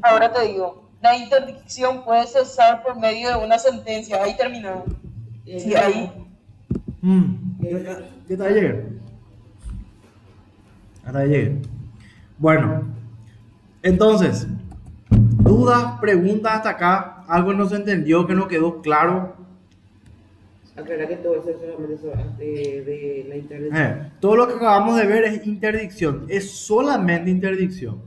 Ahora te digo, la interdicción puede cesar por medio de una sentencia. Ahí terminó. Sí, ahí. ¿Qué tal llegué? Hasta ahí llegué. Bueno, entonces, dudas, preguntas hasta acá, algo no se entendió, que no quedó claro. Aclara que todo eso es solamente de la internet. Todo lo que acabamos de ver es interdicción, es solamente interdicción.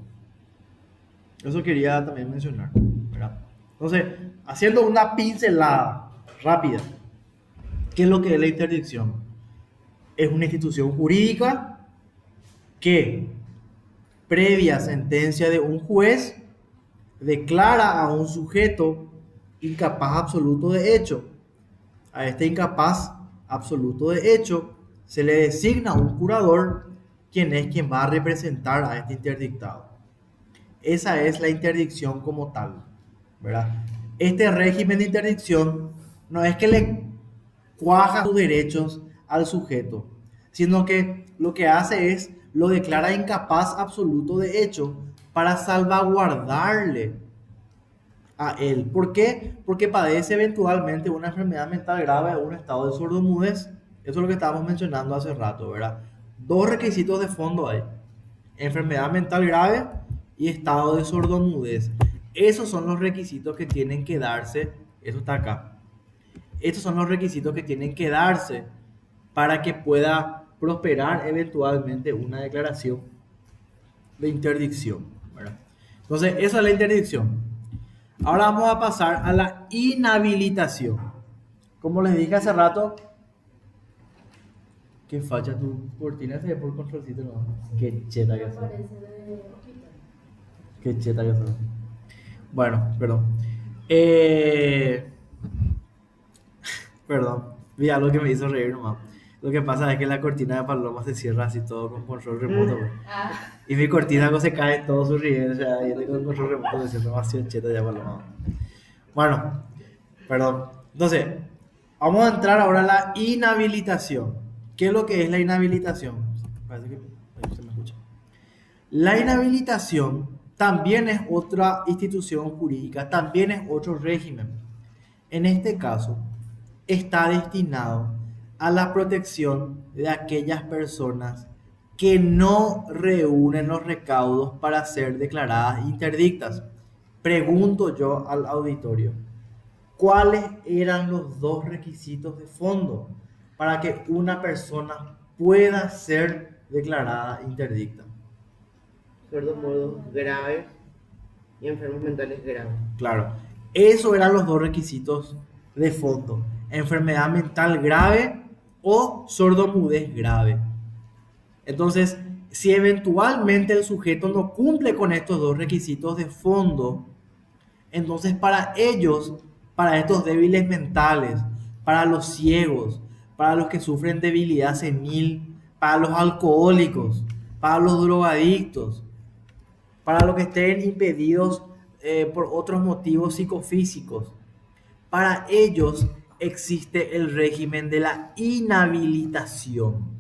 Eso quería también mencionar, ¿verdad? Entonces, haciendo una pincelada rápida, ¿qué es lo que es la interdicción? Es una institución jurídica que, previa sentencia de un juez, declara a un sujeto incapaz absoluto de hecho. A este incapaz absoluto de hecho se le designa un curador, quien es quien va a representar a este interdictado. Esa es la interdicción como tal, ¿verdad? Este régimen de interdicción no es que le cuaja sus derechos al sujeto, sino que lo que hace es lo declara incapaz absoluto de hecho para salvaguardarle a él. ¿Por qué? Porque padece eventualmente una enfermedad mental grave o un estado de sordomudez. Eso es lo que estábamos mencionando hace rato, ¿verdad? Dos requisitos de fondo hay: enfermedad mental grave y estado de sordomudez. Esos son los requisitos que tienen que darse. Eso está acá. Estos son los requisitos que tienen que darse para que pueda prosperar eventualmente una declaración de interdicción, ¿verdad? Entonces, esa es la interdicción. Ahora vamos a pasar a la inhabilitación. Como les dije hace rato, Qué facha tu cortina se ve por controlcito, no. Qué cheta que sos. Parece de hospital. Qué cheta que sos. Bueno, perdón. Eh, Perdón. Mira lo que me hizo reír nomás. Lo que pasa es que la cortina de Paloma se cierra así todo con control remoto, güey. Ah, Y mi cortina no se cae todo su riel, o sea, y con el control remoto se cierra demasiado cheta ya Paloma. Bueno, perdón. Entonces, vamos a entrar ahora a la inhabilitación. ¿Qué es lo que es la inhabilitación? Parece que ahí se me escucha. La inhabilitación también es otra institución jurídica, también es otro régimen. En este caso, está destinado a la protección de aquellas personas que no reúnen los recaudos para ser declaradas interdictas. Pregunto yo al auditorio, ¿cuáles eran los dos requisitos de fondo para que una persona pueda ser declarada interdicta? Sordomudos graves y enfermos mentales graves. Claro, esos eran los dos requisitos de fondo: enfermedad mental grave o sordomudez grave. Entonces, si eventualmente el sujeto no cumple con estos dos requisitos de fondo, entonces para ellos, para estos débiles mentales, para los ciegos, para los que sufren debilidad senil, para los alcohólicos, para los drogadictos, para los que estén impedidos por otros motivos psicofísicos, para ellos existe el régimen de la inhabilitación.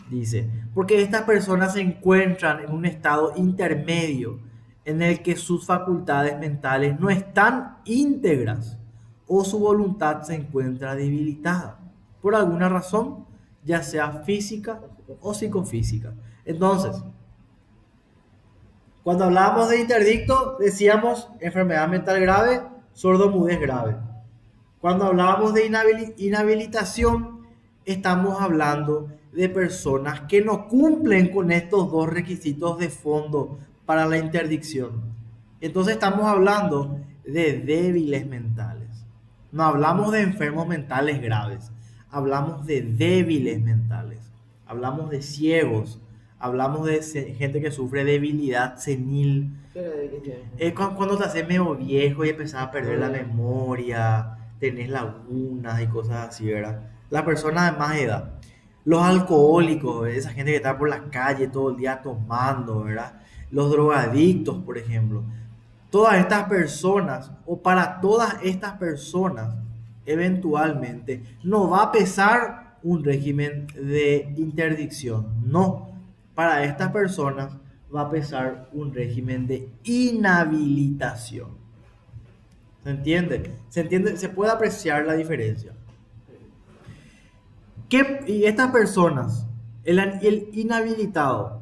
Dice, porque estas personas se encuentran en un estado intermedio en el que sus facultades mentales no están íntegras o su voluntad se encuentra debilitada por alguna razón, ya sea física o psicofísica. Entonces, cuando hablábamos de interdicto, decíamos enfermedad mental grave, sordomudez grave. Cuando hablábamos de inhabilitación, estamos hablando de personas que no cumplen con estos dos requisitos de fondo para la interdicción. Entonces estamos hablando de débiles mentales. No hablamos de enfermos mentales graves, hablamos de débiles mentales. Hablamos de ciegos, hablamos de gente que sufre debilidad senil. ¿Qué era debilidad? Es cuando te haces medio viejo y empezás a perder la memoria, tenés lagunas y cosas así, ¿verdad? La persona de más edad. Los alcohólicos, esa gente que está por la calle todo el día tomando, ¿verdad? Los drogadictos, por ejemplo. Todas estas personas, o para todas estas personas, eventualmente, no va a pesar un régimen de interdicción. No. Para estas personas va a pesar un régimen de inhabilitación. ¿Se entiende? ¿Se entiende? Se puede apreciar la diferencia. Y estas personas, el inhabilitado,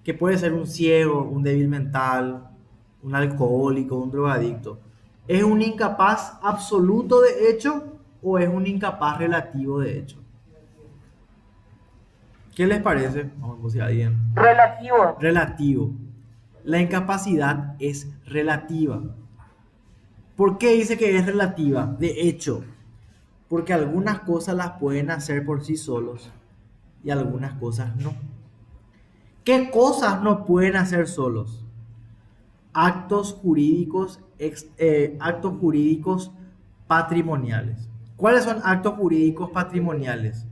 que puede ser un ciego, un débil mental, un alcohólico, un drogadicto, ¿es un incapaz absoluto de hecho o es un incapaz relativo de hecho? ¿Qué les parece? Vamos a ver si alguien. Relativo. Relativo. La incapacidad es relativa. ¿Por qué dice que es relativa? De hecho, porque algunas cosas las pueden hacer por sí solos y algunas cosas no. ¿Qué cosas no pueden hacer solos? Actos jurídicos patrimoniales. ¿Cuáles son actos jurídicos patrimoniales?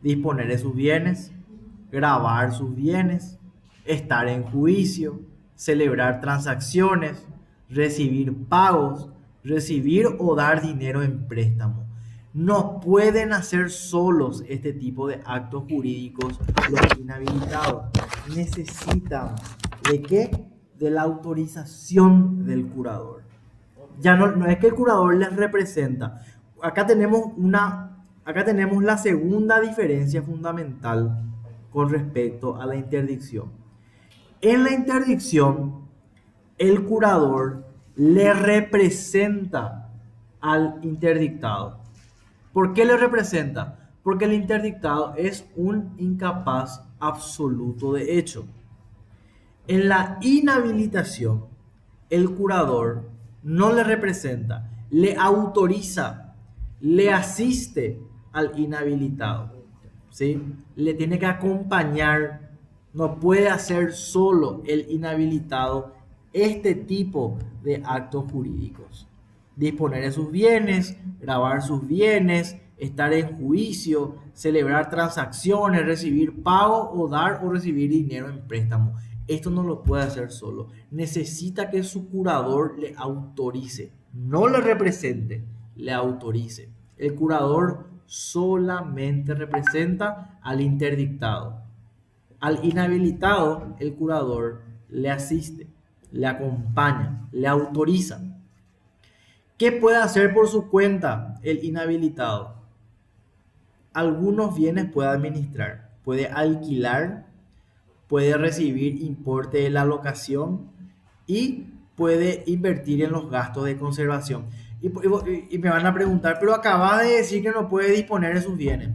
Disponer de sus bienes, gravar sus bienes, estar en juicio, celebrar transacciones, recibir pagos, recibir o dar dinero en préstamo. No pueden hacer solos este tipo de actos jurídicos los inhabilitados. Necesitan ¿de qué? De la autorización del curador. Ya no es que el curador les representa. Acá tenemos la segunda diferencia fundamental con respecto a la interdicción. En la interdicción, el curador le representa al interdictado. ¿Por qué le representa? Porque el interdictado es un incapaz absoluto de hecho. En la inhabilitación, el curador no le representa, le autoriza, le asiste al inhabilitado. ¿sí? Le tiene que acompañar, no puede hacer solo el inhabilitado este tipo de actos jurídicos. Disponer de sus bienes, grabar sus bienes, estar en juicio, celebrar transacciones, recibir pago o dar o recibir dinero en préstamo. Esto no lo puede hacer solo. Necesita que su curador le autorice, no le represente, le autorice. El curador solamente representa al interdictado. Al inhabilitado, el curador le asiste, le acompaña, le autoriza. ¿Qué puede hacer por su cuenta el inhabilitado? Algunos bienes puede administrar, puede alquilar, puede recibir importe de la locación y puede invertir en los gastos de conservación. Y me van a preguntar, pero acabas de decir que no puede disponer de sus bienes.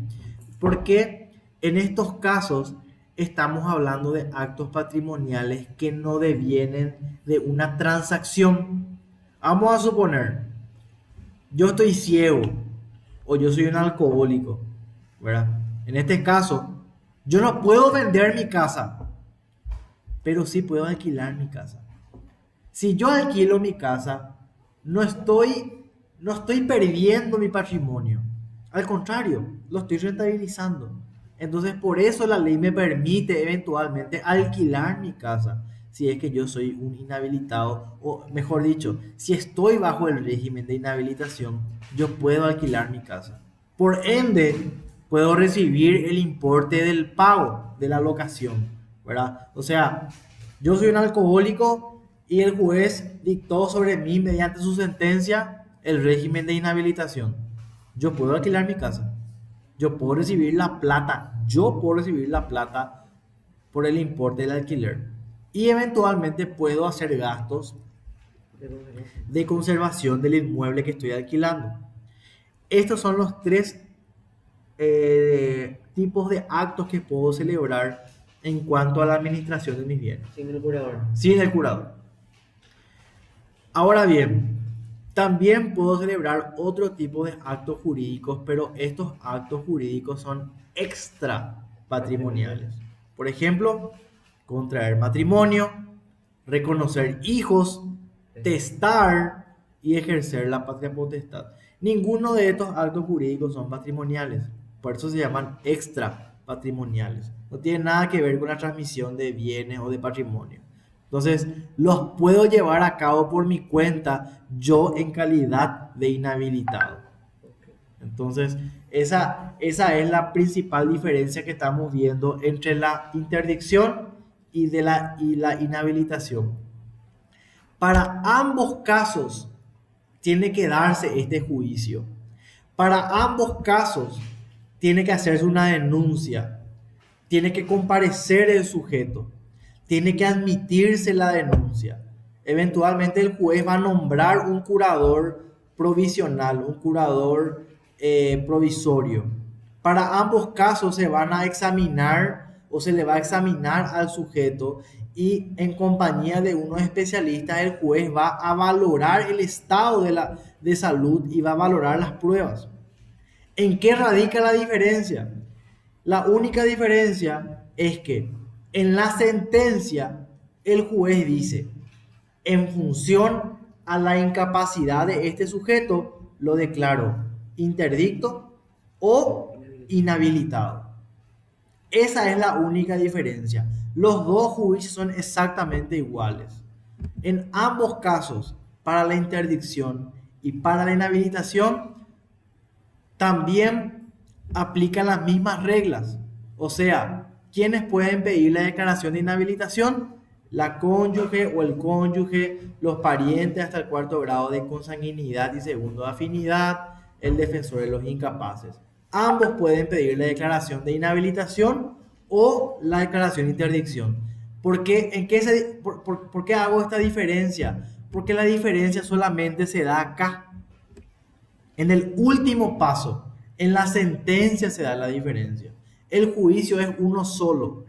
Porque en estos casos estamos hablando de actos patrimoniales que no devienen de una transacción. Vamos a suponer, yo estoy ciego o yo soy un alcohólico, ¿verdad? En este caso, yo no puedo vender mi casa, pero sí puedo alquilar mi casa. Si yo alquilo mi casa, no estoy perdiendo mi patrimonio. Al contrario, lo estoy rentabilizando. Entonces, por eso la ley me permite eventualmente alquilar mi casa, si es que yo soy un inhabilitado, o mejor dicho, si estoy bajo el régimen de inhabilitación, yo puedo alquilar mi casa. Por ende, puedo recibir el importe del pago de la locación, ¿verdad? O sea, yo soy un alcohólico y el juez dictó sobre mí, mediante su sentencia, el régimen de inhabilitación. Yo puedo alquilar mi casa. Yo puedo recibir la plata por el importe del alquiler. Y eventualmente puedo hacer gastos de conservación del inmueble que estoy alquilando. Estos son los tres tipos de actos que puedo celebrar en cuanto a la administración de mis bienes. Sin el curador. Sin el curador. Ahora bien, también puedo celebrar otro tipo de actos jurídicos, pero estos actos jurídicos son extra patrimoniales. Por ejemplo, contraer matrimonio, reconocer hijos, testar y ejercer la patria potestad. Ninguno de estos actos jurídicos son patrimoniales, por eso se llaman extra patrimoniales. No tiene nada que ver con la transmisión de bienes o de patrimonio. Entonces, los puedo llevar a cabo por mi cuenta, yo en calidad de inhabilitado. Entonces, esa es la principal diferencia que estamos viendo entre la interdicción y la inhabilitación. Para ambos casos, tiene que darse este juicio. Para ambos casos, tiene que hacerse una denuncia. Tiene que comparecer el sujeto. Tiene que admitirse la denuncia. Eventualmente el juez va a nombrar un curador provisional, un curador provisorio. Para ambos casos se van a examinar o se le va a examinar al sujeto y en compañía de unos especialistas el juez va a valorar el estado de salud y va a valorar las pruebas. ¿En qué radica la diferencia? La única diferencia es que en la sentencia, el juez dice, en función a la incapacidad de este sujeto, lo declaro interdicto o inhabilitado. Esa es la única diferencia. Los dos juicios son exactamente iguales. En ambos casos, para la interdicción y para la inhabilitación, también aplican las mismas reglas. O sea, ¿quiénes pueden pedir la declaración de inhabilitación? La cónyuge o el cónyuge, los parientes hasta el 4º grado de consanguinidad y 2º de afinidad, el defensor de los incapaces. Ambos pueden pedir la declaración de inhabilitación o la declaración de interdicción. ¿Por qué hago esta diferencia? Porque la diferencia solamente se da acá. En el último paso, en la sentencia se da la diferencia. El juicio es uno solo.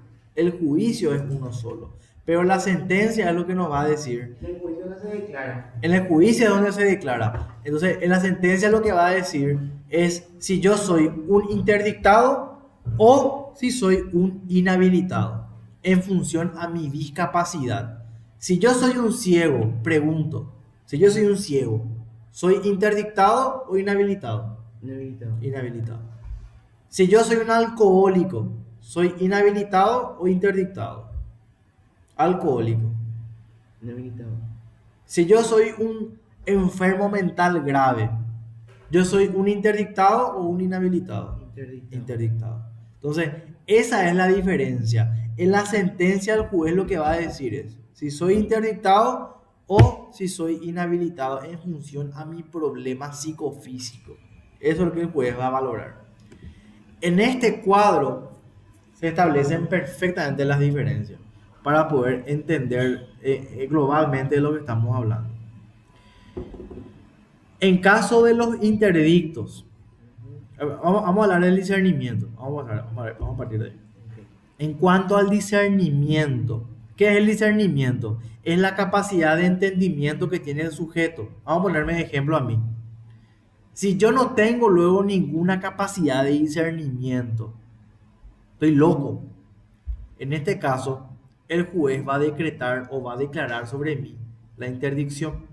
Pero la sentencia es lo que nos va a decir. En el juicio no se declara. En el juicio es donde se declara. Entonces, en la sentencia lo que va a decir es si yo soy un interdictado o si soy un inhabilitado en función a mi discapacidad. Si yo soy un ciego, pregunto, si yo soy un ciego, ¿soy interdictado o inhabilitado? Inhabilitado. Inhabilitado. Si yo soy un alcohólico, ¿soy inhabilitado o interdictado? Alcohólico. Inhabilitado. Si yo soy un enfermo mental grave, ¿yo soy un interdictado o un inhabilitado? Interdictado. Interdictado. Entonces, esa es la diferencia. En la sentencia el juez lo que va a decir es si soy interdictado o si soy inhabilitado en función a mi problema psicofísico. Eso es lo que el juez va a valorar. En este cuadro se establecen perfectamente las diferencias para poder entender globalmente de lo que estamos hablando. En caso de los interdictos, vamos a hablar del discernimiento. Vamos a partir de ahí. En cuanto al discernimiento, ¿qué es el discernimiento? Es la capacidad de entendimiento que tiene el sujeto. Vamos a ponerme de ejemplo a mí. Si yo no tengo luego ninguna capacidad de discernimiento, estoy loco. En este caso, el juez va a decretar o va a declarar sobre mí la interdicción.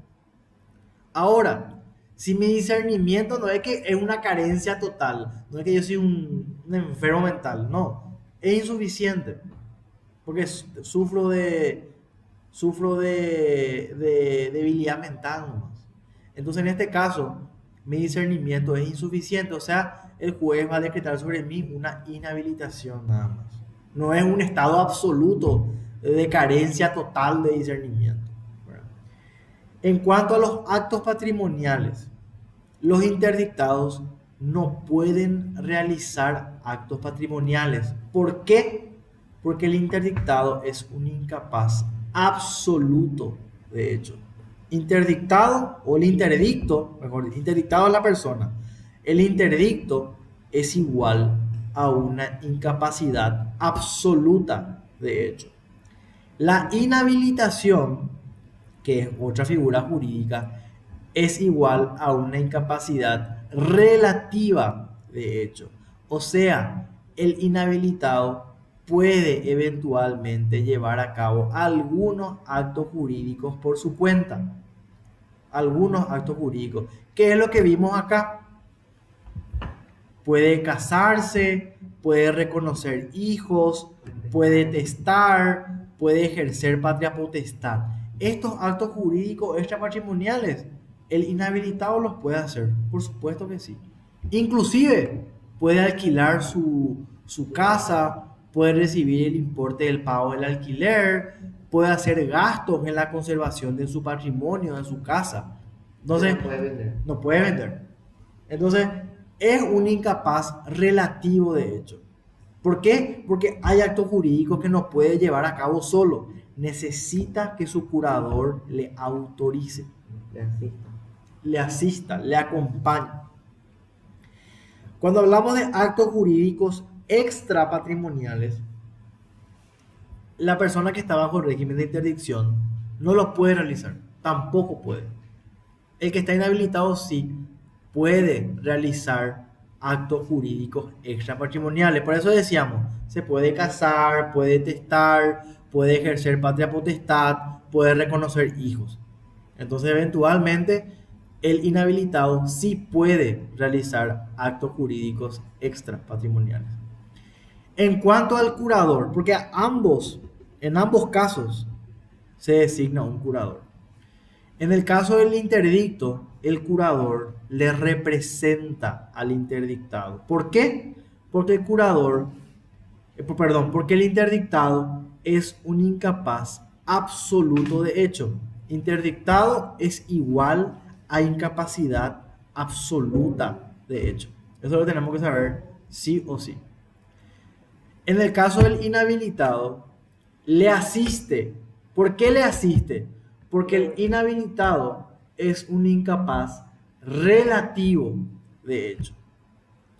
Ahora, si mi discernimiento no es que es una carencia total, no es que yo soy un enfermo mental, no, es insuficiente, porque sufro de debilidad mental nomás. Entonces, en este caso, mi discernimiento es insuficiente, o sea, el juez va a decretar sobre mí una inhabilitación nada más. No es un estado absoluto de carencia total de discernimiento. ¿Verdad? En cuanto a los actos patrimoniales, los interdictados no pueden realizar actos patrimoniales. ¿Por qué? Porque el interdictado es un incapaz absoluto, de hecho. Interdictado o el interdicto, mejor dicho, interdictado es la persona. El interdicto es igual a una incapacidad absoluta, de hecho. La inhabilitación, que es otra figura jurídica, es igual a una incapacidad relativa, de hecho. O sea, el inhabilitado puede eventualmente llevar a cabo algunos actos jurídicos por su cuenta. Algunos actos jurídicos. ¿Qué es lo que vimos acá? Puede casarse, puede reconocer hijos, puede testar, puede ejercer patria potestad. Estos actos jurídicos extrapatrimoniales, el inhabilitado los puede hacer, por supuesto que sí. Inclusive puede alquilar su casa, puede recibir el importe del pago del alquiler, puede hacer gastos en la conservación de su patrimonio, de su casa. Entonces, No puede vender. no puede vender. Entonces, es un incapaz relativo de hecho. ¿Por qué? Porque hay actos jurídicos que no puede llevar a cabo solo. Necesita que su curador le autorice, le asista, le acompañe. Cuando hablamos de actos jurídicos extrapatrimoniales, la persona que está bajo el régimen de interdicción no los puede realizar, tampoco puede. El que está inhabilitado sí puede realizar actos jurídicos extrapatrimoniales. Por eso decíamos, se puede casar, puede testar, puede ejercer patria potestad, puede reconocer hijos. Entonces, eventualmente, el inhabilitado sí puede realizar actos jurídicos extrapatrimoniales. En cuanto al curador, porque en ambos casos se designa un curador. En el caso del interdicto, el curador le representa al interdictado. ¿Por qué? Porque porque el interdictado es un incapaz absoluto de hecho. Interdictado es igual a incapacidad absoluta de hecho. Eso lo tenemos que saber sí o sí. En el caso del inhabilitado, le asiste. ¿Por qué le asiste? Porque el inhabilitado es un incapaz relativo, de hecho.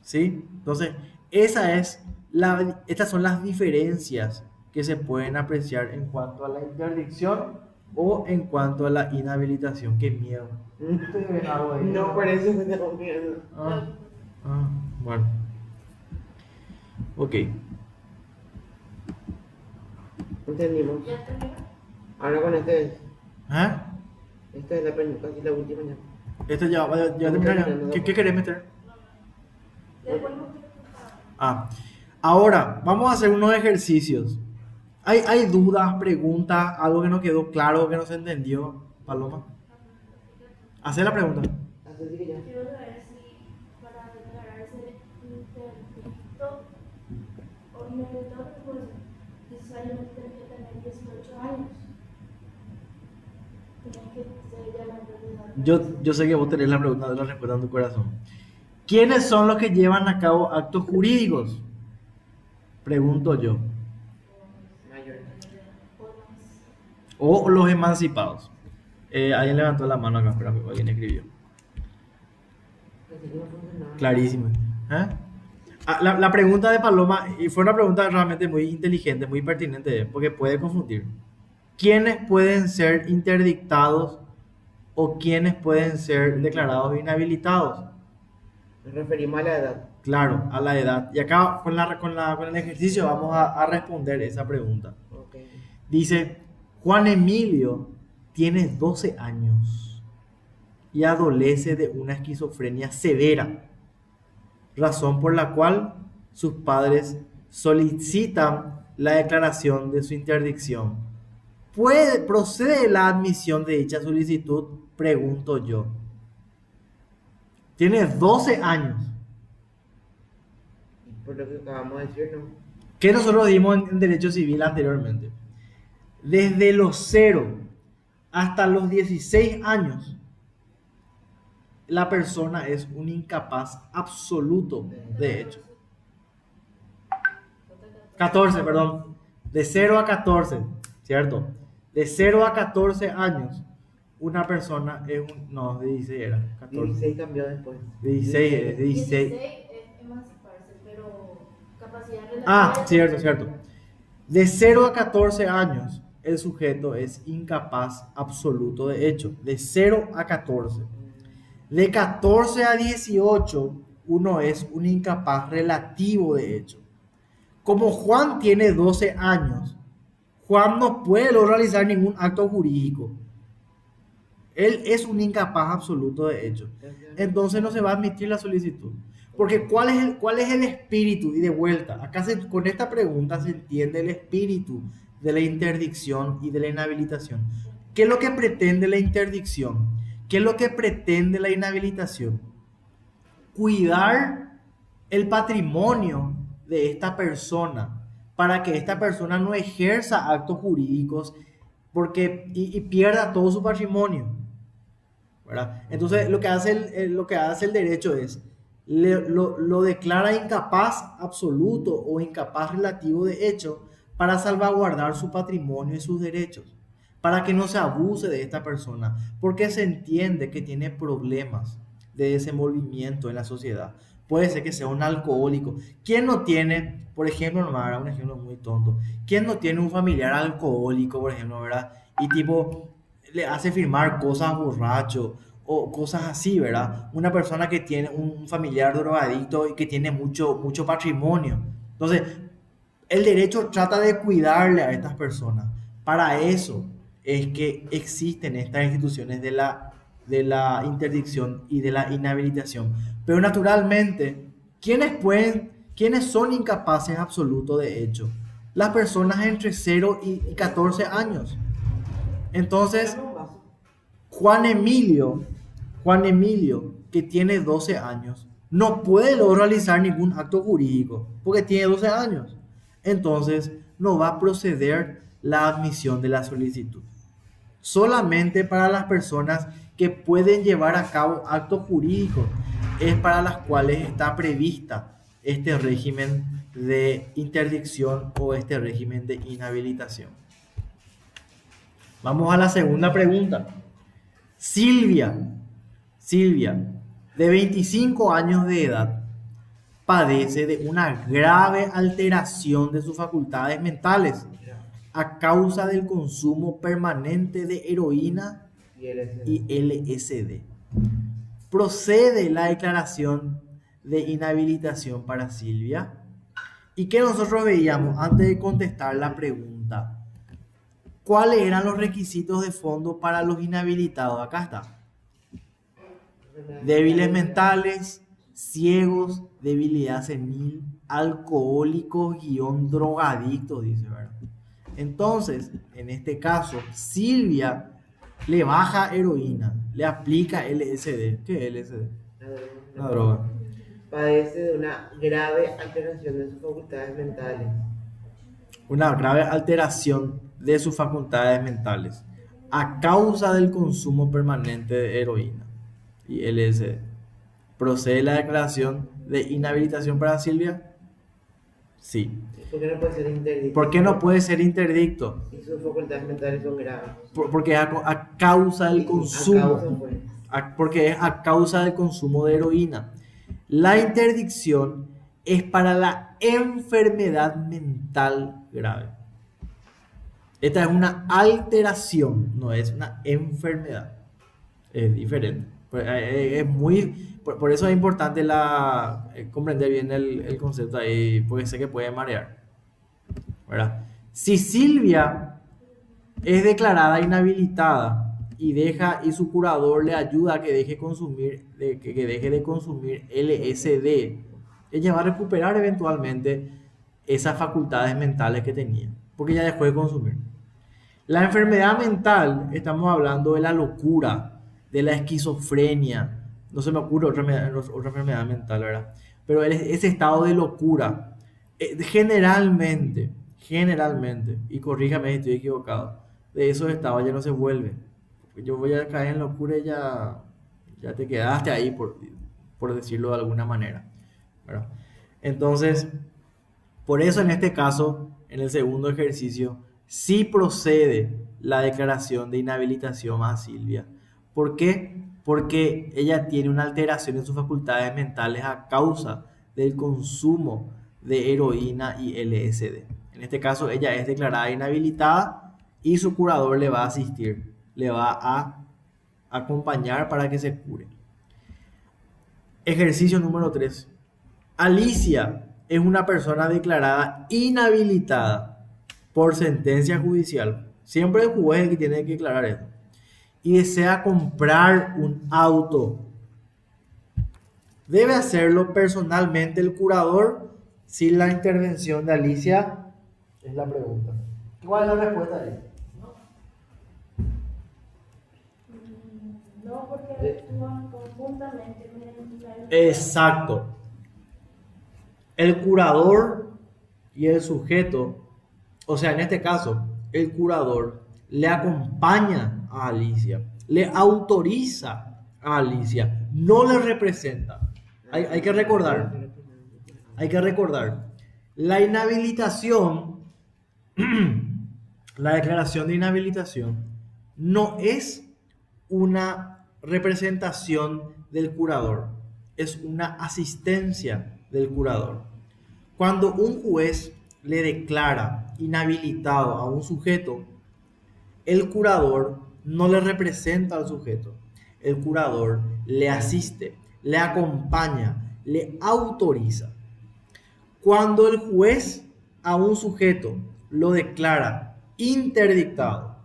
¿Sí? Entonces, estas son las diferencias que se pueden apreciar en cuanto a la interdicción o en cuanto a la inhabilitación. ¡Qué miedo! ¿Ustedes ven algo ahí? No, por eso me tengo miedo. Bueno. Ok. Entendimos. ¿Ya terminó? Ahora con ¿Ah? esta es casi la última ya. Esto ya terminaría. ¿Qué querés meter? Después no. Ah, ahora vamos a hacer unos ejercicios. ¿Hay dudas, preguntas, algo que no quedó claro, que no se entendió, Paloma? Hacer la pregunta. Así que ya. Quiero saber si para declararse interdicto o inhabilitado, pues necesariamente tiene que tener 18 años. Tiene que ser ya mayor de edad. Yo sé que vos tenés la pregunta de la respuesta en tu corazón. ¿Quiénes son los que llevan a cabo actos jurídicos? Pregunto yo. Mayor. O los emancipados. Alguien levantó la mano acá, espera, alguien escribió. Así que no funciona. Clarísimo. ¿Eh? La pregunta de Paloma, y fue una pregunta realmente muy inteligente, muy pertinente, porque puede confundir. ¿Quiénes pueden ser interdictados o quiénes pueden ser declarados inhabilitados? Nos referimos a la edad. Claro, a la edad. Y acá con el ejercicio vamos a responder esa pregunta. Ok. Dice, Juan Emilio tiene 12 años y adolece de una esquizofrenia severa, razón por la cual sus padres solicitan la declaración de su interdicción. ¿Procede la admisión de dicha solicitud? Pregunto yo. Tiene 12 años. Y por lo que acabamos de decir, ¿no? ¿Qué nosotros dimos en derecho civil anteriormente? Desde los 0 hasta los 16 años, la persona es un incapaz absoluto de hecho. 14, perdón. De 0 a 14, ¿cierto? De 0 a 14 años, una persona es un... No, de 16 era. 14. 16 cambió después. De 16, de 16. 16 es emanciparse, pero capacidad relativa. Ah, cierto. De 0 a 14 años, el sujeto es incapaz absoluto de hecho. De 0 a 14. De 14 a 18, uno es un incapaz relativo de hecho. Como Juan tiene 12 años, Juan no puede realizar ningún acto jurídico. Él es un incapaz absoluto de hecho. Entonces no se va a admitir la solicitud. Porque ¿cuál es el espíritu? Y de vuelta, acá con esta pregunta se entiende el espíritu de la interdicción y de la inhabilitación. ¿Qué es lo que pretende la interdicción? ¿Qué es lo que pretende la inhabilitación? Cuidar el patrimonio de esta persona para que esta persona no ejerza actos jurídicos y pierda todo su patrimonio, ¿verdad? Entonces lo que hace el derecho es lo declara incapaz absoluto o incapaz relativo de hecho para salvaguardar su patrimonio y sus derechos, para que no se abuse de esta persona, porque se entiende que tiene problemas de desenvolvimiento en la sociedad. Puede ser que sea un alcohólico. ¿Quién no tiene, por ejemplo, no me haga un ejemplo muy tonto, quién no tiene un familiar alcohólico, por ejemplo, ¿verdad? Y tipo, le hace firmar cosas borracho o cosas así, ¿verdad? Una persona que tiene un familiar drogadicto y que tiene mucho patrimonio. Entonces, el derecho trata de cuidarle a estas personas. Para eso es que existen estas instituciones de la interdicción y de la inhabilitación. Pero naturalmente, ¿quiénes son incapaces absolutos de hecho? Las personas entre 0 y 14 años. Entonces, Juan Emilio, que tiene 12 años, no puede luego realizar ningún acto jurídico porque tiene 12 años. Entonces, no va a proceder la admisión de la solicitud. Solamente para las personas que pueden llevar a cabo actos jurídicos es para las cuales está prevista este régimen de interdicción o este régimen de inhabilitación. Vamos a la segunda pregunta. Silvia, de 25 años de edad, padece de una grave alteración de sus facultades mentales a causa del consumo permanente de heroína y LSD. Procede la declaración de inhabilitación para Silvia. ¿Y qué nosotros veíamos antes de contestar la pregunta? ¿Cuáles eran los requisitos de fondo para los inhabilitados? Acá está. Débiles mentales, ciegos, debilidad senil, alcohólicos, drogadictos, dice, ¿verdad? Entonces, en este caso, Silvia le baja heroína, le aplica LSD. ¿Qué es LSD? Una droga. Padece de una grave alteración de sus facultades mentales. Una grave alteración de sus facultades mentales a causa del consumo permanente de heroína y LSD. ¿Procede la declaración de inhabilitación para Silvia? Sí. ¿Por qué no puede ser interdicto? ¿Por qué no puede ser interdicto? Y sus facultades mentales son graves. Porque es a causa del consumo. A causa, pues. Porque es a causa del consumo de heroína. La interdicción es para la enfermedad mental grave. Esta es una alteración, no es una enfermedad. Es diferente. Es muy, por eso es importante comprender bien el concepto ahí, porque sé que puede marear, ¿verdad? Si Silvia es declarada inhabilitada y su curador le ayuda a que deje de consumir LSD, ella va a recuperar eventualmente esas facultades mentales que tenía, porque ya dejó de consumir. La enfermedad mental, estamos hablando de la locura, de la esquizofrenia, no se me ocurre otra enfermedad mental, ¿verdad? Pero ese estado de locura, generalmente, y corríjame si estoy equivocado, de esos estados ya no se vuelve. Yo voy a caer en locura y ya te quedaste ahí, por decirlo de alguna manera, ¿verdad? Entonces, por eso en este caso, en el segundo ejercicio, sí procede la declaración de inhabilitación a Silvia. ¿Por qué? Porque ella tiene una alteración en sus facultades mentales a causa del consumo de heroína y LSD. En este caso, ella es declarada inhabilitada y su curador le va a asistir, le va a acompañar para que se cure. Ejercicio número 3. Alicia es una persona declarada inhabilitada por sentencia judicial. Siempre el juez es el que tiene que declarar esto. Y desea comprar un auto. ¿Debe hacerlo personalmente el curador sin la intervención de Alicia? Es la pregunta. ¿Cuál es la respuesta ahí? No, porque actúan conjuntamente. Exacto. El curador y el sujeto, o sea, en este caso, el curador le acompaña a Alicia, le autoriza a Alicia, no le representa. Hay que recordar, la inhabilitación, la declaración de inhabilitación no es una representación del curador, es una asistencia del curador. Cuando un juez le declara inhabilitado a un sujeto, el curador no le representa al sujeto, el curador le asiste, le acompaña, le autoriza. Cuando el juez a un sujeto lo declara interdictado,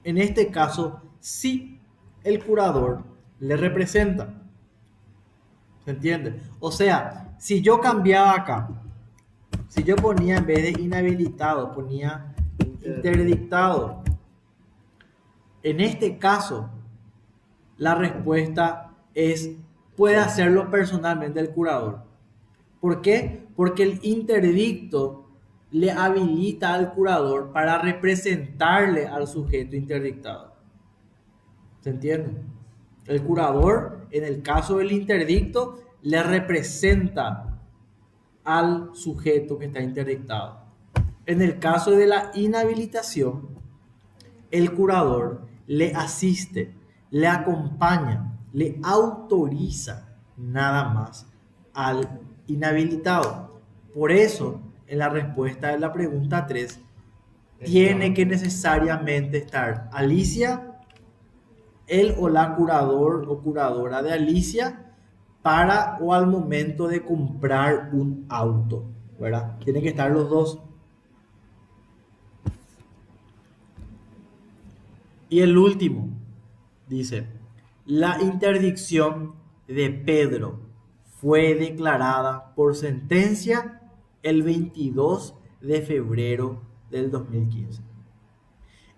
en este caso sí el curador le representa. ¿Se entiende? O sea, si yo cambiaba acá, si yo ponía en vez de inhabilitado, ponía interdictado, en este caso la respuesta es: puede hacerlo personalmente el curador. ¿Por qué? Porque el interdicto le habilita al curador para representarle al sujeto interdictado. ¿Se entiende? El curador, en el caso del interdicto, le representa al sujeto que está interdictado. En el caso de la inhabilitación, el curador le asiste, le acompaña, le autoriza nada más al inhabilitado. Por eso, en la respuesta de la pregunta 3, tiene que necesariamente estar Alicia, él o la curador o curadora de Alicia, para o al momento de comprar un auto. ¿verdad? Tienen que estar los dos. Y el último, dice, la interdicción de Pedro fue declarada por sentencia el 22 de febrero del 2015.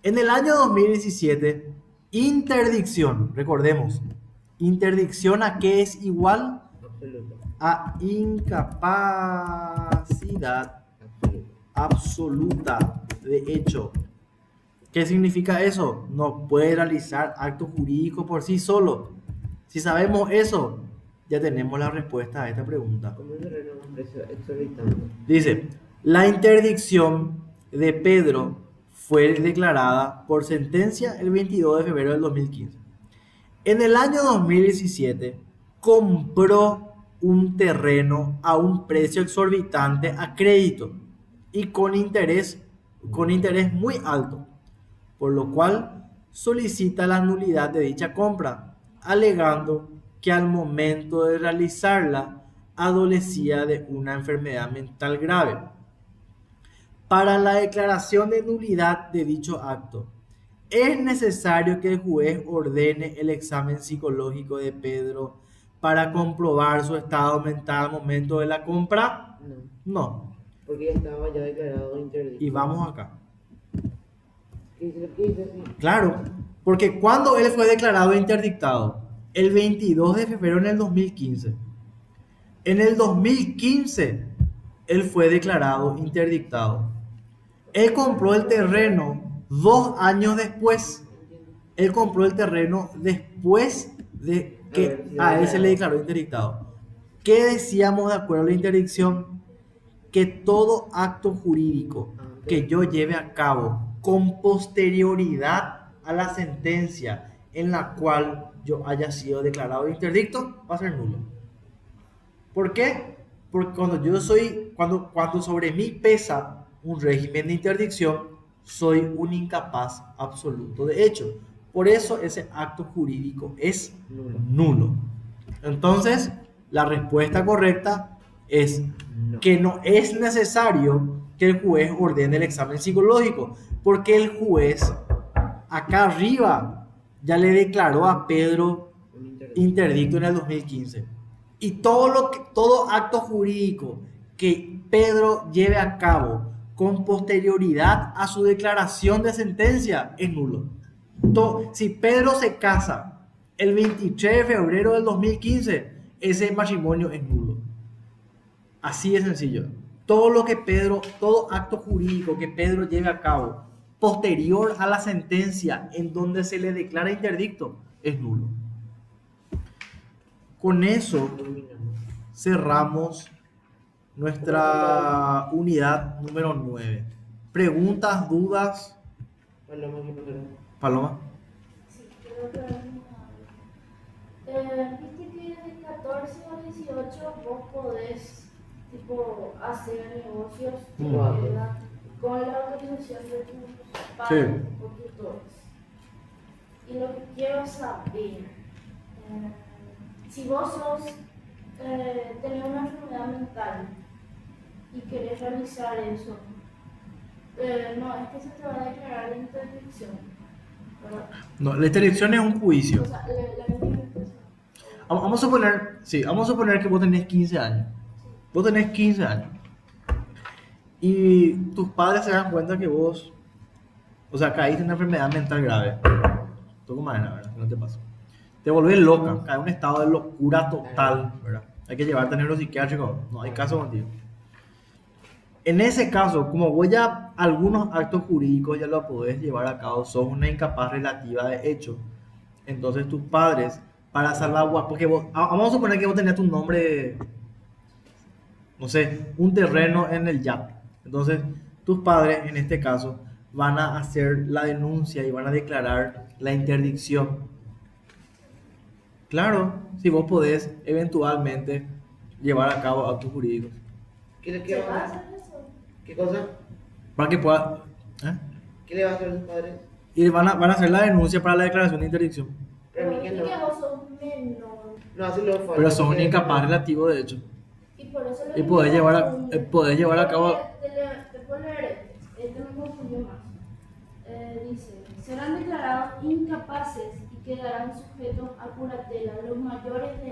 En el año 2017, interdicción, recordemos, interdicción a qué es igual Absoluto. a incapacidad Absoluto. absoluta de hecho. ¿Qué significa eso? No puede realizar actos jurídicos por sí solo. Si sabemos eso, ya tenemos la respuesta a esta pregunta. Como un terreno a un precio exorbitante. Dice, la interdicción de Pedro fue declarada por sentencia el 22 de febrero del 2015. En el año 2017 compró un terreno a un precio exorbitante a crédito y con interés muy alto, por lo cual solicita la nulidad de dicha compra, alegando que al momento de realizarla adolecía de una enfermedad mental grave. Para la declaración de nulidad de dicho acto, es necesario que el juez ordene el examen psicológico de Pedro para comprobar su estado mental al momento de la compra. No, No. porque ya estaba ya declarado interdicto. Y vamos acá. ¿Qué dice así? Claro, porque cuando él fue declarado interdictado, el 22 de febrero en el 2015. En el 2015, él fue declarado interdictado. Él compró el terreno 2 años después. Él compró el terreno después de que a él se le declaró interdictado. ¿Qué decíamos de acuerdo a la interdicción? Que todo acto jurídico que yo lleve a cabo con posterioridad a la sentencia en la cual yo haya sido declarado interdicto va a ser nulo. ¿Por qué? Porque cuando sobre mí pesa un régimen de interdicción, soy un incapaz absoluto de hecho. Por eso ese acto jurídico es nulo. Entonces, la respuesta correcta es que no es necesario que el juez ordene el examen psicológico, porque el juez acá arriba ya le declaró a Pedro interdicto en el 2015. Y todo acto jurídico que Pedro lleve a cabo con posterioridad a su declaración de sentencia es nulo. Si Pedro se casa el 23 de febrero del 2015, ese matrimonio es nulo. Así de sencillo. Todo acto jurídico que Pedro lleve a cabo posterior a la sentencia en donde se le declara interdicto es nulo. Con eso cerramos nuestra unidad número 9. ¿Preguntas, dudas? Paloma. Sí, quiero aclarar viste que de 14 a 18 vos podés hacer negocios ¿verdad? Con la autorización de tus padres o tutores. Y lo que quiero saber, si vos tenés una enfermedad mental y querés realizar eso, no, es que se te va a declarar la interdicción, ¿verdad? No, la interdicción es un juicio. O sea, la misma empresa. Vamos a suponer que vos tenés 15 años. Vos tenés 15 años. Y tus padres se dan cuenta que vos, caíste en una enfermedad mental grave. Toco madera, ¿verdad? Que no te pasó. Te volvés loca, caes en un estado de locura total, ¿verdad? Hay que llevarte a neuropsiquiátrico, no hay caso contigo. En ese caso, como vos ya algunos actos jurídicos ya lo podés llevar a cabo, sos una incapaz relativa de hecho. Entonces tus padres, para salvaguardar, porque vamos a suponer que vos tenías tu nombre, no sé, un terreno en el YAP. Entonces tus padres, en este caso, van a hacer la denuncia y van a declarar la interdicción. Claro, si vos podés eventualmente llevar a cabo actos jurídicos. ¿Qué va a hacer? ¿Qué cosa? Para que pueda... ¿Qué le va a hacer a sus padres? Y van a hacer la denuncia para la declaración de interdicción. Pero a mí Pero que viste que no. vos sos menor. No, así lo fue. Pero son un incapaz relativo de hecho. Y por eso lo Y podés llevar a, que- podés llevar a cabo... Te puedo leer, este me confundió más. Dice, serán declarados incapaces y quedarán sujetos a curatela los mayores de